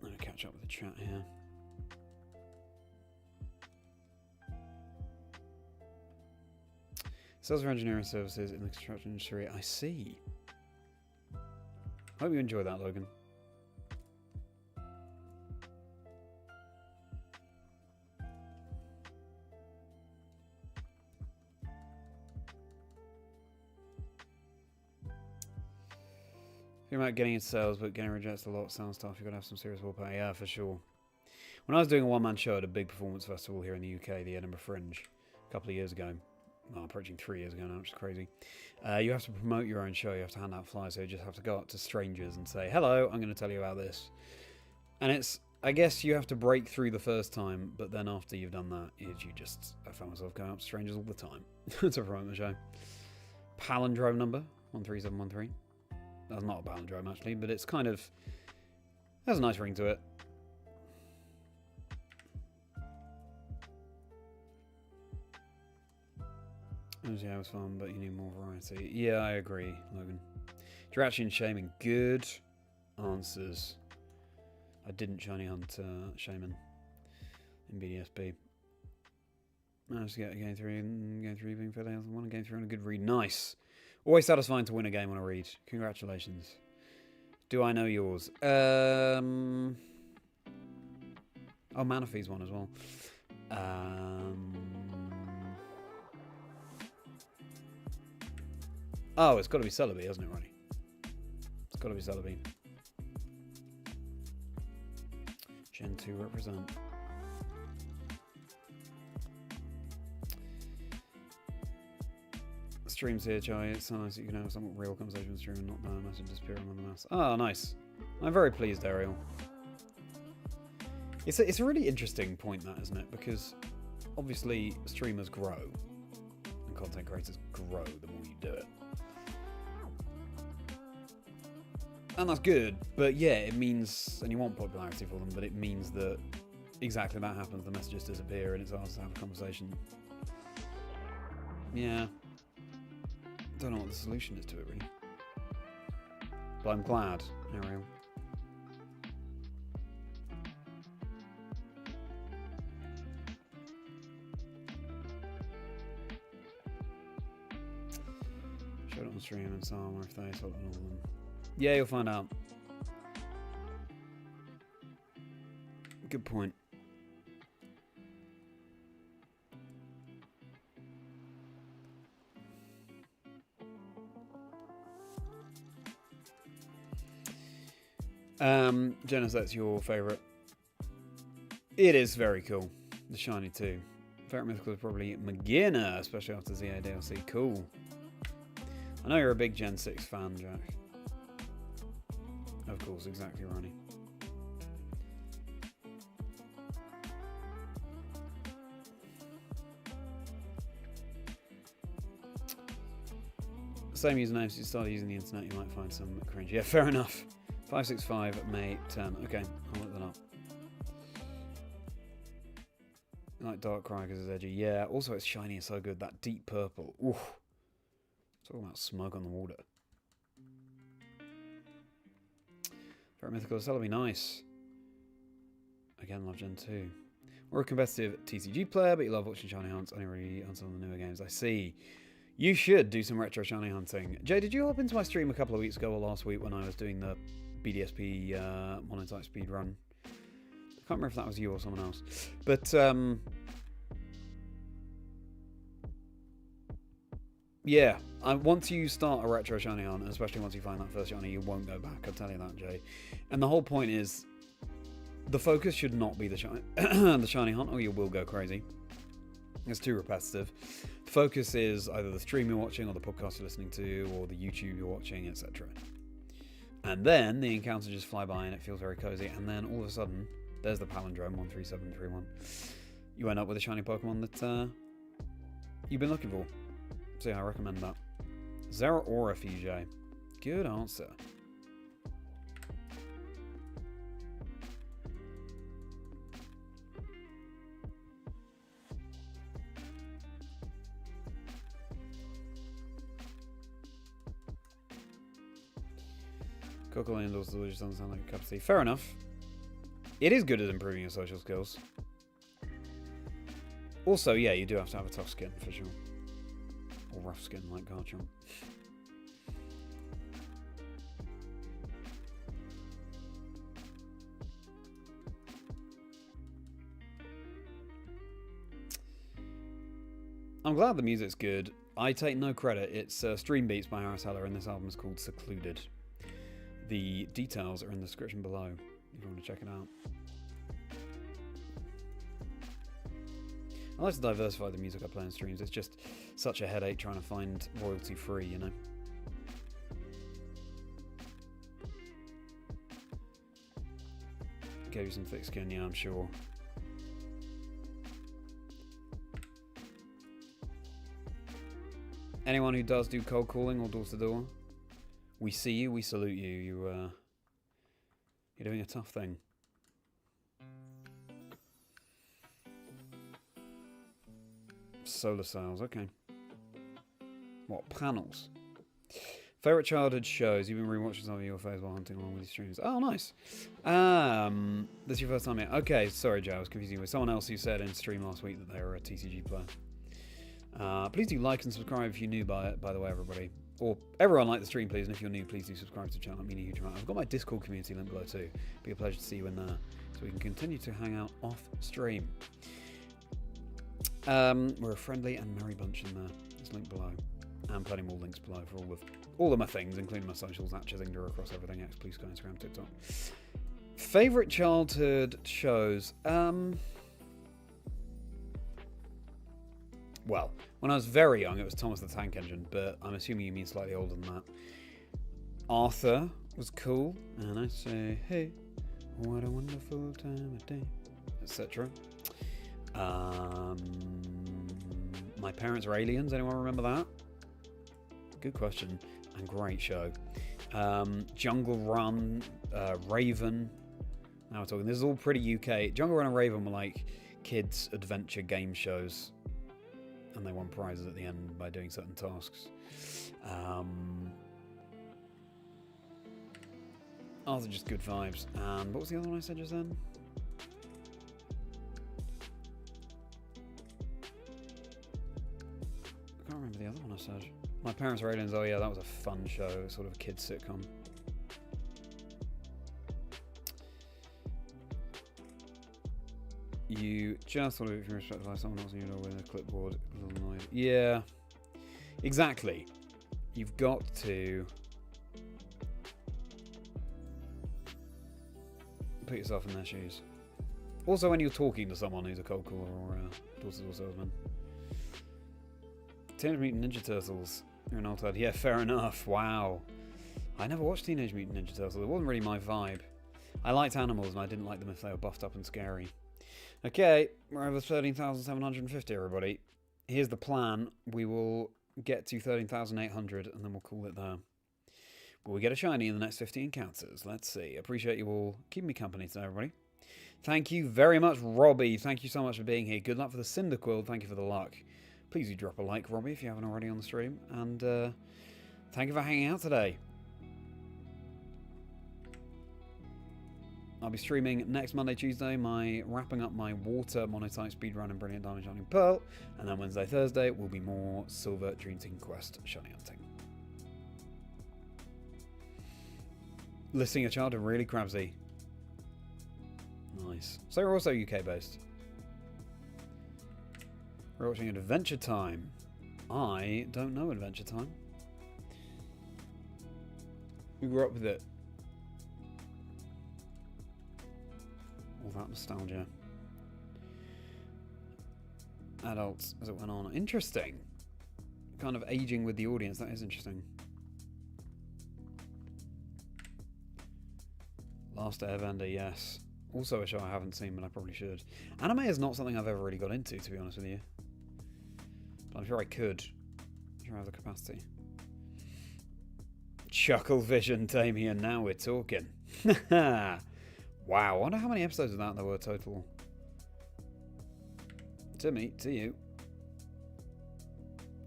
Let me catch up with the chat here. Sales for engineering services in the construction industry. I see. Hope you enjoy that, Logan. Think about getting into sales, but getting rejected a lot. Sound stuff. You've got to have some serious willpower. Yeah, for sure. When I was doing a one-man show at a big performance festival here in the UK, the Edinburgh Fringe, a couple of years ago, well, approaching 3 years ago now, which is crazy. You have to promote your own show. You have to hand out flyers. So you just have to go up to strangers and say, "Hello, I'm going to tell you about this." And it's, I guess, you have to break through the first time, but then after you've done that, I found myself going up to strangers all the time to promote the show. Palindrome number 13713. That's not a palindrome, actually, but it's kind of... There's a nice ring to it. Yeah, it was fun, but you need more variety. Yeah, I agree, Logan. Jirachi and Shaman, good answers. I didn't shiny hunt Shaman in BDSP. Managed to get game 3 being fairly healthy. One game 3 on a good read. Nice. Always satisfying to win a game on a read. Congratulations. Do I know yours? Oh, Manaphy's one as well. Oh, it's got to be Celebi, hasn't it, Ronnie? It's got to be Celebi. Gen 2 represent. Streams here, Chai. It's so nice that you can have some real conversation with stream and not the message disappearing on the mouse. Oh, nice. I'm very pleased, Ariel. It's a really interesting point, that, isn't it? Because obviously streamers grow and content creators grow the more you do it. And that's good, but yeah, it means, and you want popularity for them, but it means that exactly that happens. The messages disappear and it's hard to have a conversation. Yeah. Don't know what the solution is to it, really. But I'm glad, Ariel. Show it on stream and so on, or if they sort of all of them. Yeah, you'll find out. Good point. Jenna, that's your favourite. It is very cool. The shiny too. Favourite mythical is probably Magina, especially after ZA DLC. Cool. I know you're a big Gen 6 fan, Jack. Of course, exactly, Ronnie. Same username, so you started using the internet, you might find some cringe. Yeah, fair enough. 565 May 10. Okay, I'll look that up. I like Darkrai because it's edgy. Yeah, also it's shiny and so good. That deep purple. Ooh. Talking about smug on the water. Very mythical. That'll be nice. Again, love Gen 2. We're a competitive TCG player, but you love watching shiny hunts. Only really on some of the newer games. I see. You should do some retro shiny hunting. Jay, did you hop into my stream a couple of weeks ago or last week when I was doing the BDSP monotype speed run? I can't remember if that was you or someone else. But yeah, once you start a retro shiny hunt, especially once you find that first shiny, you won't go back. I'll tell you that, Jay. And the whole point is, the focus should not be the shiny hunt, or you will go crazy. It's too repetitive. The focus is either the stream you're watching, or the podcast you're listening to, or the YouTube you're watching, etc. And then the encounters just fly by and it feels very cozy. And then all of a sudden, there's the palindrome 13731. You end up with a shiny Pokemon that you've been looking for. So yeah, I recommend that. Zeraora for you, Jay. Good answer. Coco indoors the just doesn't sound like a cup of tea. Fair enough. It is good at improving your social skills. Also, yeah, you do have to have a tough skin, for sure. Or rough skin, like Garchomp. I'm glad the music's good. I take no credit. It's Stream Beats by Harris Heller, and this album is called Secluded. The details are in the description below if you want to check it out. I like to diversify the music I play on streams. It's just such a headache trying to find royalty free, you know. Gave you some thick skin, yeah, I'm sure. Anyone who does do cold calling or door to door, we see you, we salute you. You're doing a tough thing. Solar cells, okay. What, panels? Favorite childhood shows? You've been rewatching some of your faves while hunting along with your streams. Oh, nice. This is your first time here. Okay, sorry, Joe. I was confusing you with someone else who said in stream last week that they were a TCG player. Please do like and subscribe if you're new by the way, everybody. Or everyone like the stream, please. And if you're new, please do subscribe to the channel. It means a huge amount. I've got my Discord community link below too. It'd be a pleasure to see you in there, so we can continue to hang out off stream. We're a friendly and merry bunch in there. There's a link below, and plenty more links below for all of my things, including my socials at Chazingdra across everything. X, please go Instagram, TikTok. Favorite childhood shows? Well, when I was very young, it was Thomas the Tank Engine, but I'm assuming you mean slightly older than that. Arthur was cool, and I say, hey, what a wonderful time of day, etc. My My Parents Are Aliens. Anyone remember that? Good question. And great show. Jungle Run, Raven. Now we're talking. This is all pretty UK. Jungle Run and Raven were like kids' adventure game shows. And they won prizes at the end by doing certain tasks. Those are just good vibes. And what was the other one I said just then? I can't remember the other one I said. My Parents Are Aliens. Oh yeah, that was a fun show. Sort of a kids sitcom. You just thought if you respect the life someone else and you know with a clipboard, a little annoyed. Yeah, exactly. You've got to put yourself in their shoes. Also, when you're talking to someone who's a cold caller or a door-to-door salesman. Teenage Mutant Ninja Turtles. You're an old head. Yeah, fair enough. Wow. I never watched Teenage Mutant Ninja Turtles. It wasn't really my vibe. I liked animals, and I didn't like them if they were buffed up and scary. Okay, we're over 13,750, everybody. Here's the plan. We will get to 13,800, and then we'll call it there. Will we get a shiny in the next 50 encounters? Let's see. Appreciate you all keeping me company today, everybody. Thank you very much, Robbie. Thank you so much for being here. Good luck for the Cyndaquil. Thank you for the luck. Please do drop a like, Robbie, if you haven't already on the stream. And thank you for hanging out today. I'll be streaming next Monday, Tuesday, wrapping up my water monotype speedrun and Brilliant Diamond Shining Pearl. And then Wednesday, Thursday will be more Silver Dream Team Quest shiny hunting. Listing your childhood really Crabsy. Nice. So we're also UK based. We're watching Adventure Time. I don't know Adventure Time. We grew up with it. All that nostalgia. Adults as it went on. Interesting. Kind of aging with the audience. That is interesting. Last Airbender, yes. Also a show I haven't seen, but I probably should. Anime is not something I've ever really got into, to be honest with you. But I'm sure I could. I'm sure I have the capacity. Chuckle Vision, Damien, now we're talking. Wow, I wonder how many episodes of that there were total. To me, to you.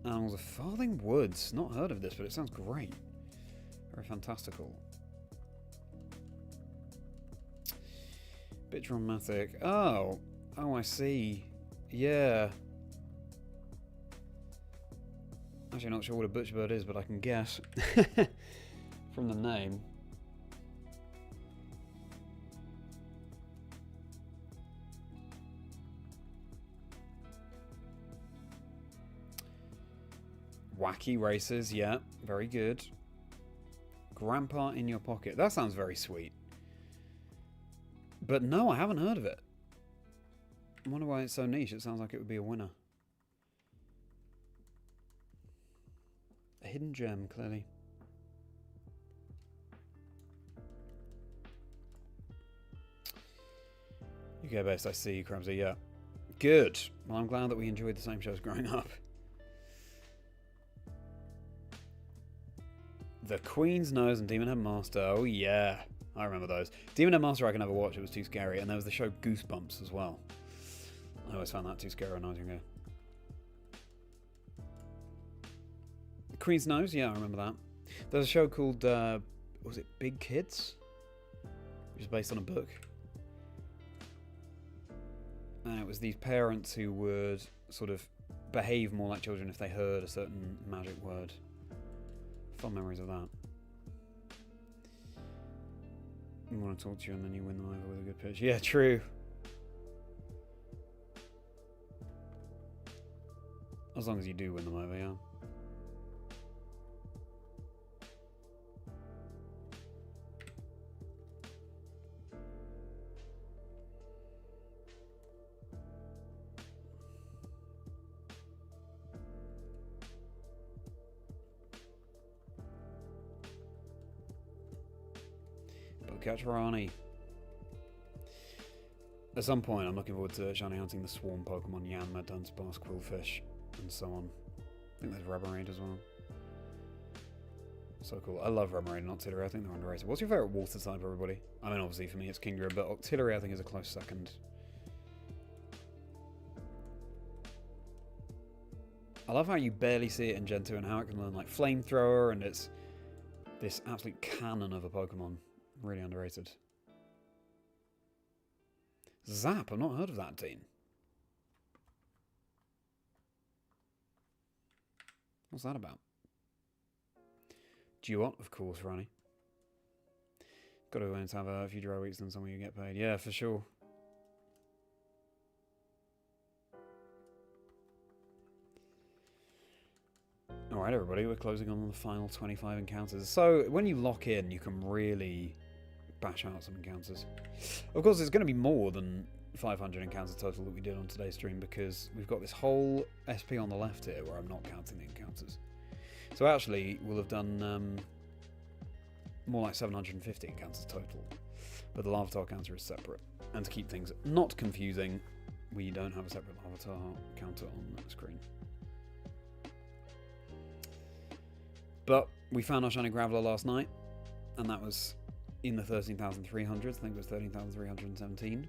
Animals of Farthing Woods. Not heard of this, but it sounds great. Very fantastical. Bit dramatic. Oh, I see. Yeah. Actually, not sure what a butcherbird is, but I can guess from the name. Wacky races, yeah, very good. Grandpa in Your Pocket. That sounds very sweet. But no, I haven't heard of it. I wonder why it's so niche. It sounds like it would be a winner. A hidden gem, clearly. UK based, I see, Crabsy, yeah. Good. Well, I'm glad that we enjoyed the same shows growing up. The Queen's Nose and Demon Head Master. Oh, yeah. I remember those. Demon Head Master I can never watch. It was too scary. And there was the show Goosebumps as well. I always found that too scary when I was younger. The Queen's Nose? Yeah, I remember that. There's a show called, was it Big Kids? Which is based on a book. And it was these parents who would sort of behave more like children if they heard a certain magic word. Fun memories of that. I want to talk to you and then you win them over with a good pitch. Yeah, true. As long as you do win them over, yeah. Catch Rani. At some point, I'm looking forward to shiny hunting the swarm Pokemon Yanma, Dunsparce, Quillfish. and so on. I think there's Remoraid as well. So cool. I love Remoraid and Octillery. I think they're underrated. What's your favourite water type, everybody? I mean, obviously for me it's Kingdra, but Octillery I think is a close second. I love how you barely see it in Gen 2 and how it can learn like Flamethrower, and it's this absolute cannon of a Pokemon. Really underrated. Zap, I've not heard of that, Dean. What's that about? Duot, of course, Ronnie. Got to have a few dry weeks, then some of you get paid. Yeah, for sure. Alright, everybody, we're closing on the final 25 encounters. So, when you lock in, you can really bash out some encounters. Of course, there's going to be more than 500 encounters total that we did on today's stream, because we've got this whole SP on the left here where I'm not counting the encounters. So actually, we'll have done more like 750 encounters total. But the Larvitar counter is separate. And to keep things not confusing, we don't have a separate Larvitar counter on the screen. But we found our Shiny Graveler last night, and that was in the 13,300s. I think it was 13,317.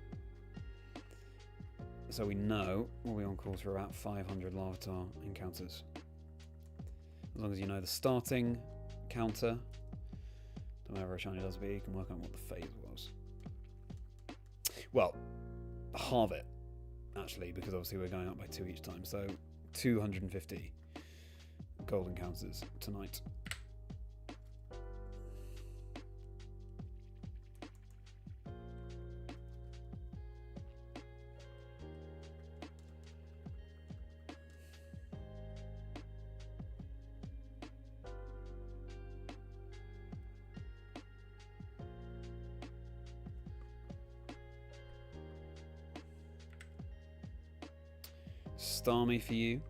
So we know we'll be on course for about 500 Larvitar encounters. As long as you know the starting counter, whatever a shiny does be, you can work out what the phase was. Well, halve it, actually, because obviously we're going up by 2 each time. So 250 gold encounters tonight. Starmie for you.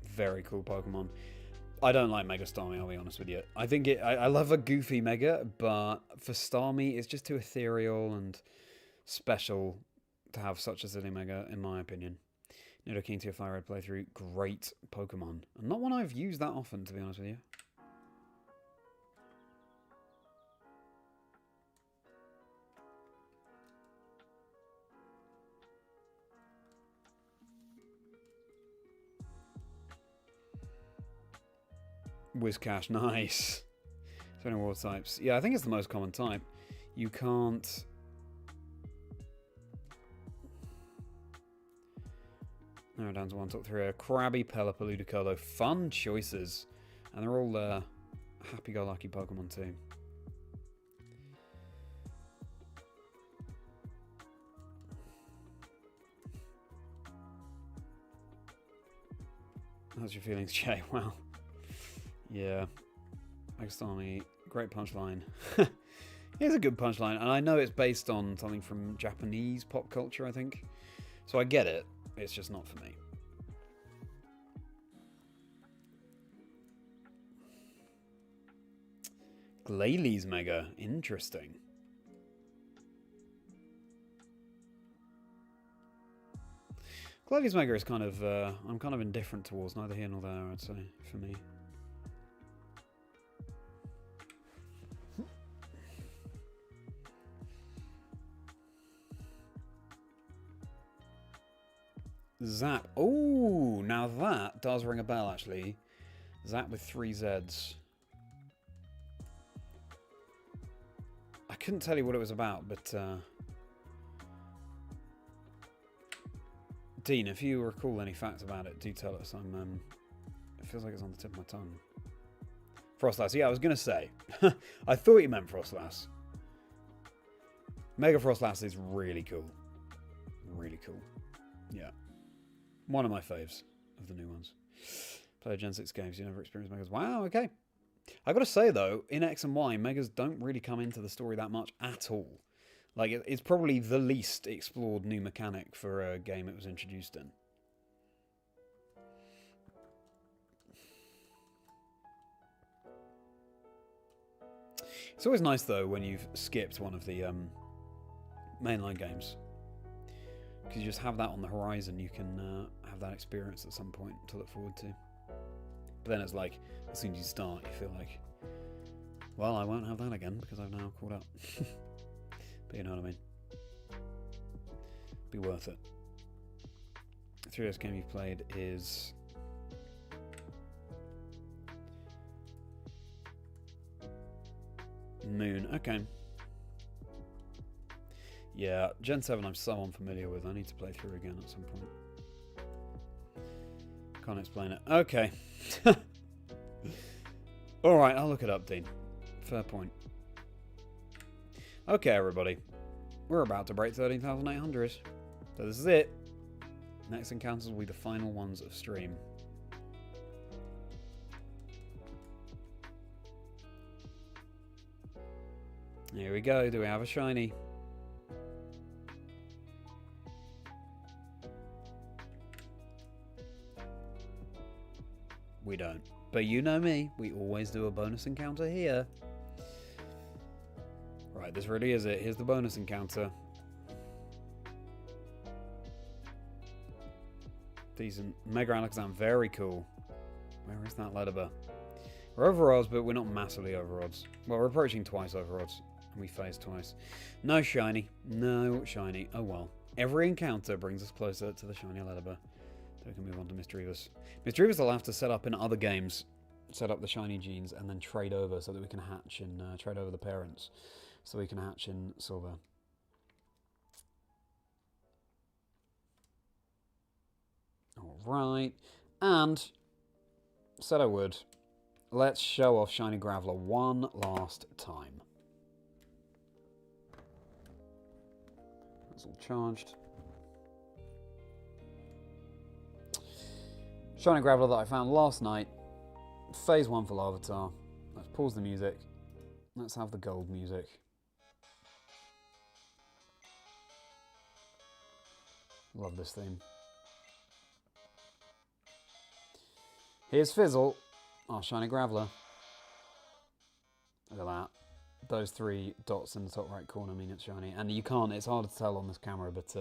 Very cool Pokemon. I don't like Mega Starmie, I'll be honest with you. I think I love a goofy Mega, but for Starmie, it's just too ethereal and special to have such a silly Mega, in my opinion. Nidoking to your Fire Red playthrough, great Pokemon. And not one I've used that often, to be honest with you. Whiscash, nice. So many water types. Yeah, I think it's the most common type. You can't... Narrow down to one top three. Krabby, Pelipper, Ludicolo. Fun choices. And they're all happy-go-lucky Pokemon too. How's your feelings, Jay? Wow. Yeah, Mega Starmie, great punchline. It's a good punchline, and I know it's based on something from Japanese pop culture, I think. So I get it, it's just not for me. Glalie Mega, interesting. Glalie Mega is kind of, I'm kind of indifferent towards, neither here nor there, I'd say, for me. Zap. Oh, now that does ring a bell, actually. Zap with 3 Zs. I couldn't tell you what it was about, but... Dean, if you recall any facts about it, do tell us. It feels like it's on the tip of my tongue. Frostlass. Yeah, I was going to say. I thought you meant Frostlass. Mega Frostlass is really cool. Really cool. Yeah. One of my faves of the new ones. Play Gen 6 games, you never experienced Megas. Wow, okay. I gotta say though, in X and Y, Megas don't really come into the story that much at all. Like, it's probably the least explored new mechanic for a game it was introduced in. It's always nice though when you've skipped one of the mainline games Because you just have that on the horizon, you can have that experience at some point to look forward to. But then it's like, as soon as you start, you feel like, well, I won't have that again because I've now caught up. But you know what I mean. Be worth it. The 3DS game you've played is... Moon. Okay. Yeah, Gen 7 I'm so unfamiliar with. I need to play through again at some point. Can't explain it. Okay. Alright, I'll look it up, Dean. Fair point. Okay, everybody. We're about to break 13,800. So this is it. Next encounters will be the final ones of stream. Here we go. Do we have a shiny? We don't. But you know me. We always do a bonus encounter here. Right, this really is it. Here's the bonus encounter. Decent. Mega Alakazam, very cool. Where is that Ledyba? We're over odds, but we're not massively over odds. Well, we're approaching twice over odds. And we phased twice. No shiny. No shiny. Oh well. Every encounter brings us closer to the shiny Ledyba. So we can move on to Misdreavus. Misdreavus will have to set up in other games. Set up the shiny genes and then trade over so that we can hatch in... trade over the parents. So we can hatch in Silver. Alright. And... said I would. Let's show off Shiny Graveler one last time. That's all charged. Shiny Graveler that I found last night. Phase 1 for Larvitar. Let's pause the music. Let's have the gold music. Love this theme. Here's Fizzle, our Shiny Graveler. Look at that. Those 3 dots in the top right corner mean it's shiny. And you can't, it's hard to tell on this camera, but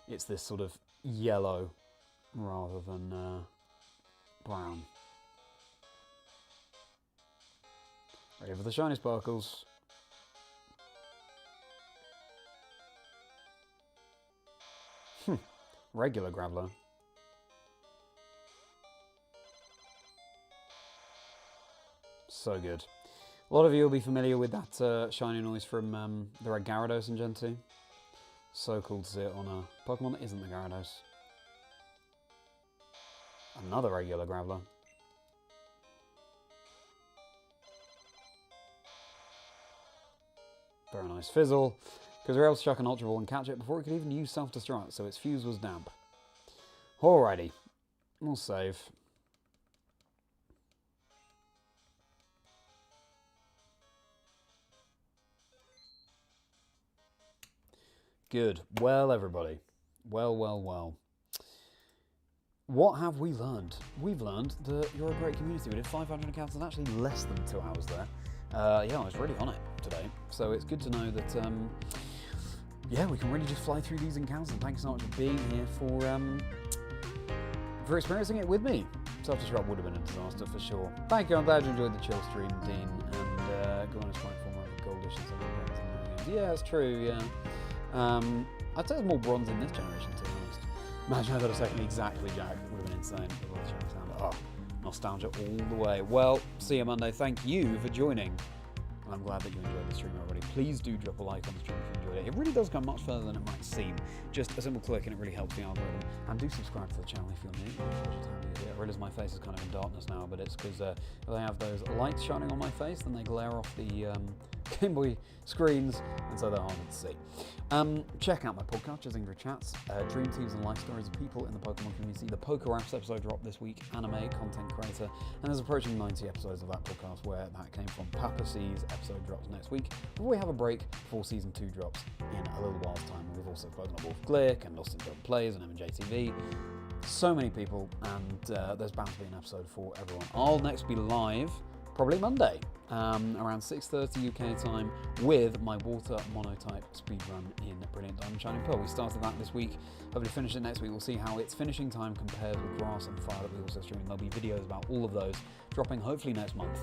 it's this sort of yellow rather than brown. Ready for the shiny sparkles. Regular Graveler. So good. A lot of you will be familiar with that shiny noise from the red Gyarados in Gen 2. So cool to see it on a Pokemon that isn't the Gyarados. Another regular Graveler. Very nice Fizzle. Because we're able to chuck an Ultra Ball and catch it before it could even use Self-Destruct, so its fuse was damp. Alrighty. We'll save. Good. Well, everybody. Well. What have we learned? We've learned that you're a great community. We did 500 accounts in actually less than 2 hours there. Yeah, I was really on it today. So it's good to know that, yeah, we can really just fly through these encounters. And thank you so much for being here for experiencing it with me. Self-Destruct would have been a disaster for sure. Thank you. I'm glad you enjoyed the chill stream, Dean. And go on and strike form of goldish and something. Yeah, that's true. Yeah. I'd say there's more bronze in this generation, to be honest. Imagine I got a second exactly Jack. Would have been insane. Oh, nostalgia all the way. Well, see you Monday. Thank you for joining. And I'm glad that you enjoyed the stream already. Please do drop a like on the stream if you enjoyed it. It really does go much further than it might seem. Just a simple click and it really helps the algorithm. And do subscribe to the channel if you're new. I realize my face is kind of in darkness now, but it's because if I have those lights shining on my face, then they glare off the Game Boy screens, and so they're harder to see. Check out my podcast, Chazingdra Chats, dream teams and life stories of people in the Pokemon community. The Pokéraps episode dropped this week, anime, content creator, and there's approaching 90 episodes of that podcast where that came from. Papa C's episode drops next week, before we have a break before Season 2 drops in a little while's time. We've also spoken of Wolf Glick and Lost in Film Plays and MJTV. So many people, and there's bound to be an episode for everyone. I'll next be live probably Monday, around 6:30 UK time, with my water monotype speedrun in Brilliant Diamond Shining Pearl. We started that this week, hopefully finish it next week. We'll see how its finishing time compares with Grass and Fire that we also stream. There'll be videos about all of those dropping hopefully next month.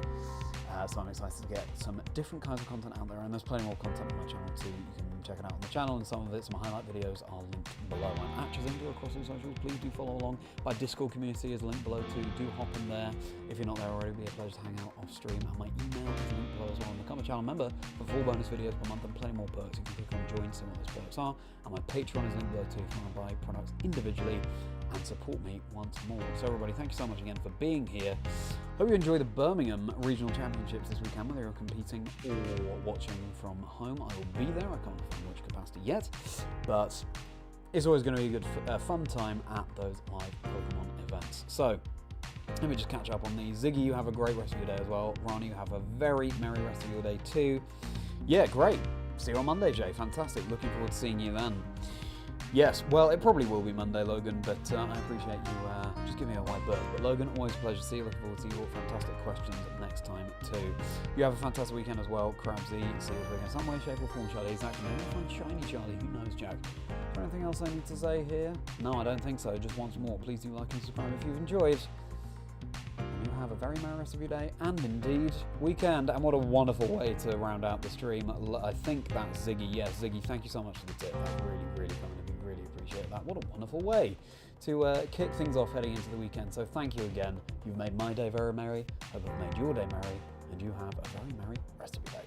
So I'm excited to get some different kinds of content out there, and there's plenty more content on my channel too. You can check it out on the channel, and some of it, some highlight videos are linked below. I'm at Chazingdra across all socials. Please do follow along. My Discord community is linked below too. Do hop in there. If you're not there already, it'd be a pleasure to hang out off stream. And my email is linked below as well. And become a channel member for 4 bonus videos per month and plenty more perks. You can click on join, see what those perks are. And my Patreon is linked below too if you want to buy products individually and support me once more. So everybody, thank you so much again for being here. Hope you enjoy the Birmingham Regional Championships this weekend, whether you're competing or watching from home. I will be there. I can't confirm which capacity yet, but it's always going to be a good, fun time at those live Pokemon events. So let me just catch up on these. Ziggy, you have a great rest of your day as well. Ronnie, you have a very merry rest of your day too. Yeah, great. See you on Monday, Jay. Fantastic. Looking forward to seeing you then. Yes, well, it probably will be Monday, Logan, but I appreciate you just giving me a wide berth. But Logan, always a pleasure to see you. Looking forward to your fantastic questions next time too. You have a fantastic weekend as well, Crabsy. See you this weekend, some way, shape or form, Charlie. Exactly. Maybe find Shiny Charlie. Who knows, Jack? Is there anything else I need to say here? No, I don't think so. Just once more, please do like and subscribe if you've enjoyed. You have a very merry rest of your day and indeed weekend. And what a wonderful way to round out the stream. I think that's Ziggy. Yes, Ziggy, thank you so much for the tip. That's really, really kind of really appreciate that. What a wonderful way to kick things off heading into the weekend. So thank you again. You've made my day very merry. Hope I've made your day merry, and you have a very merry rest of your day.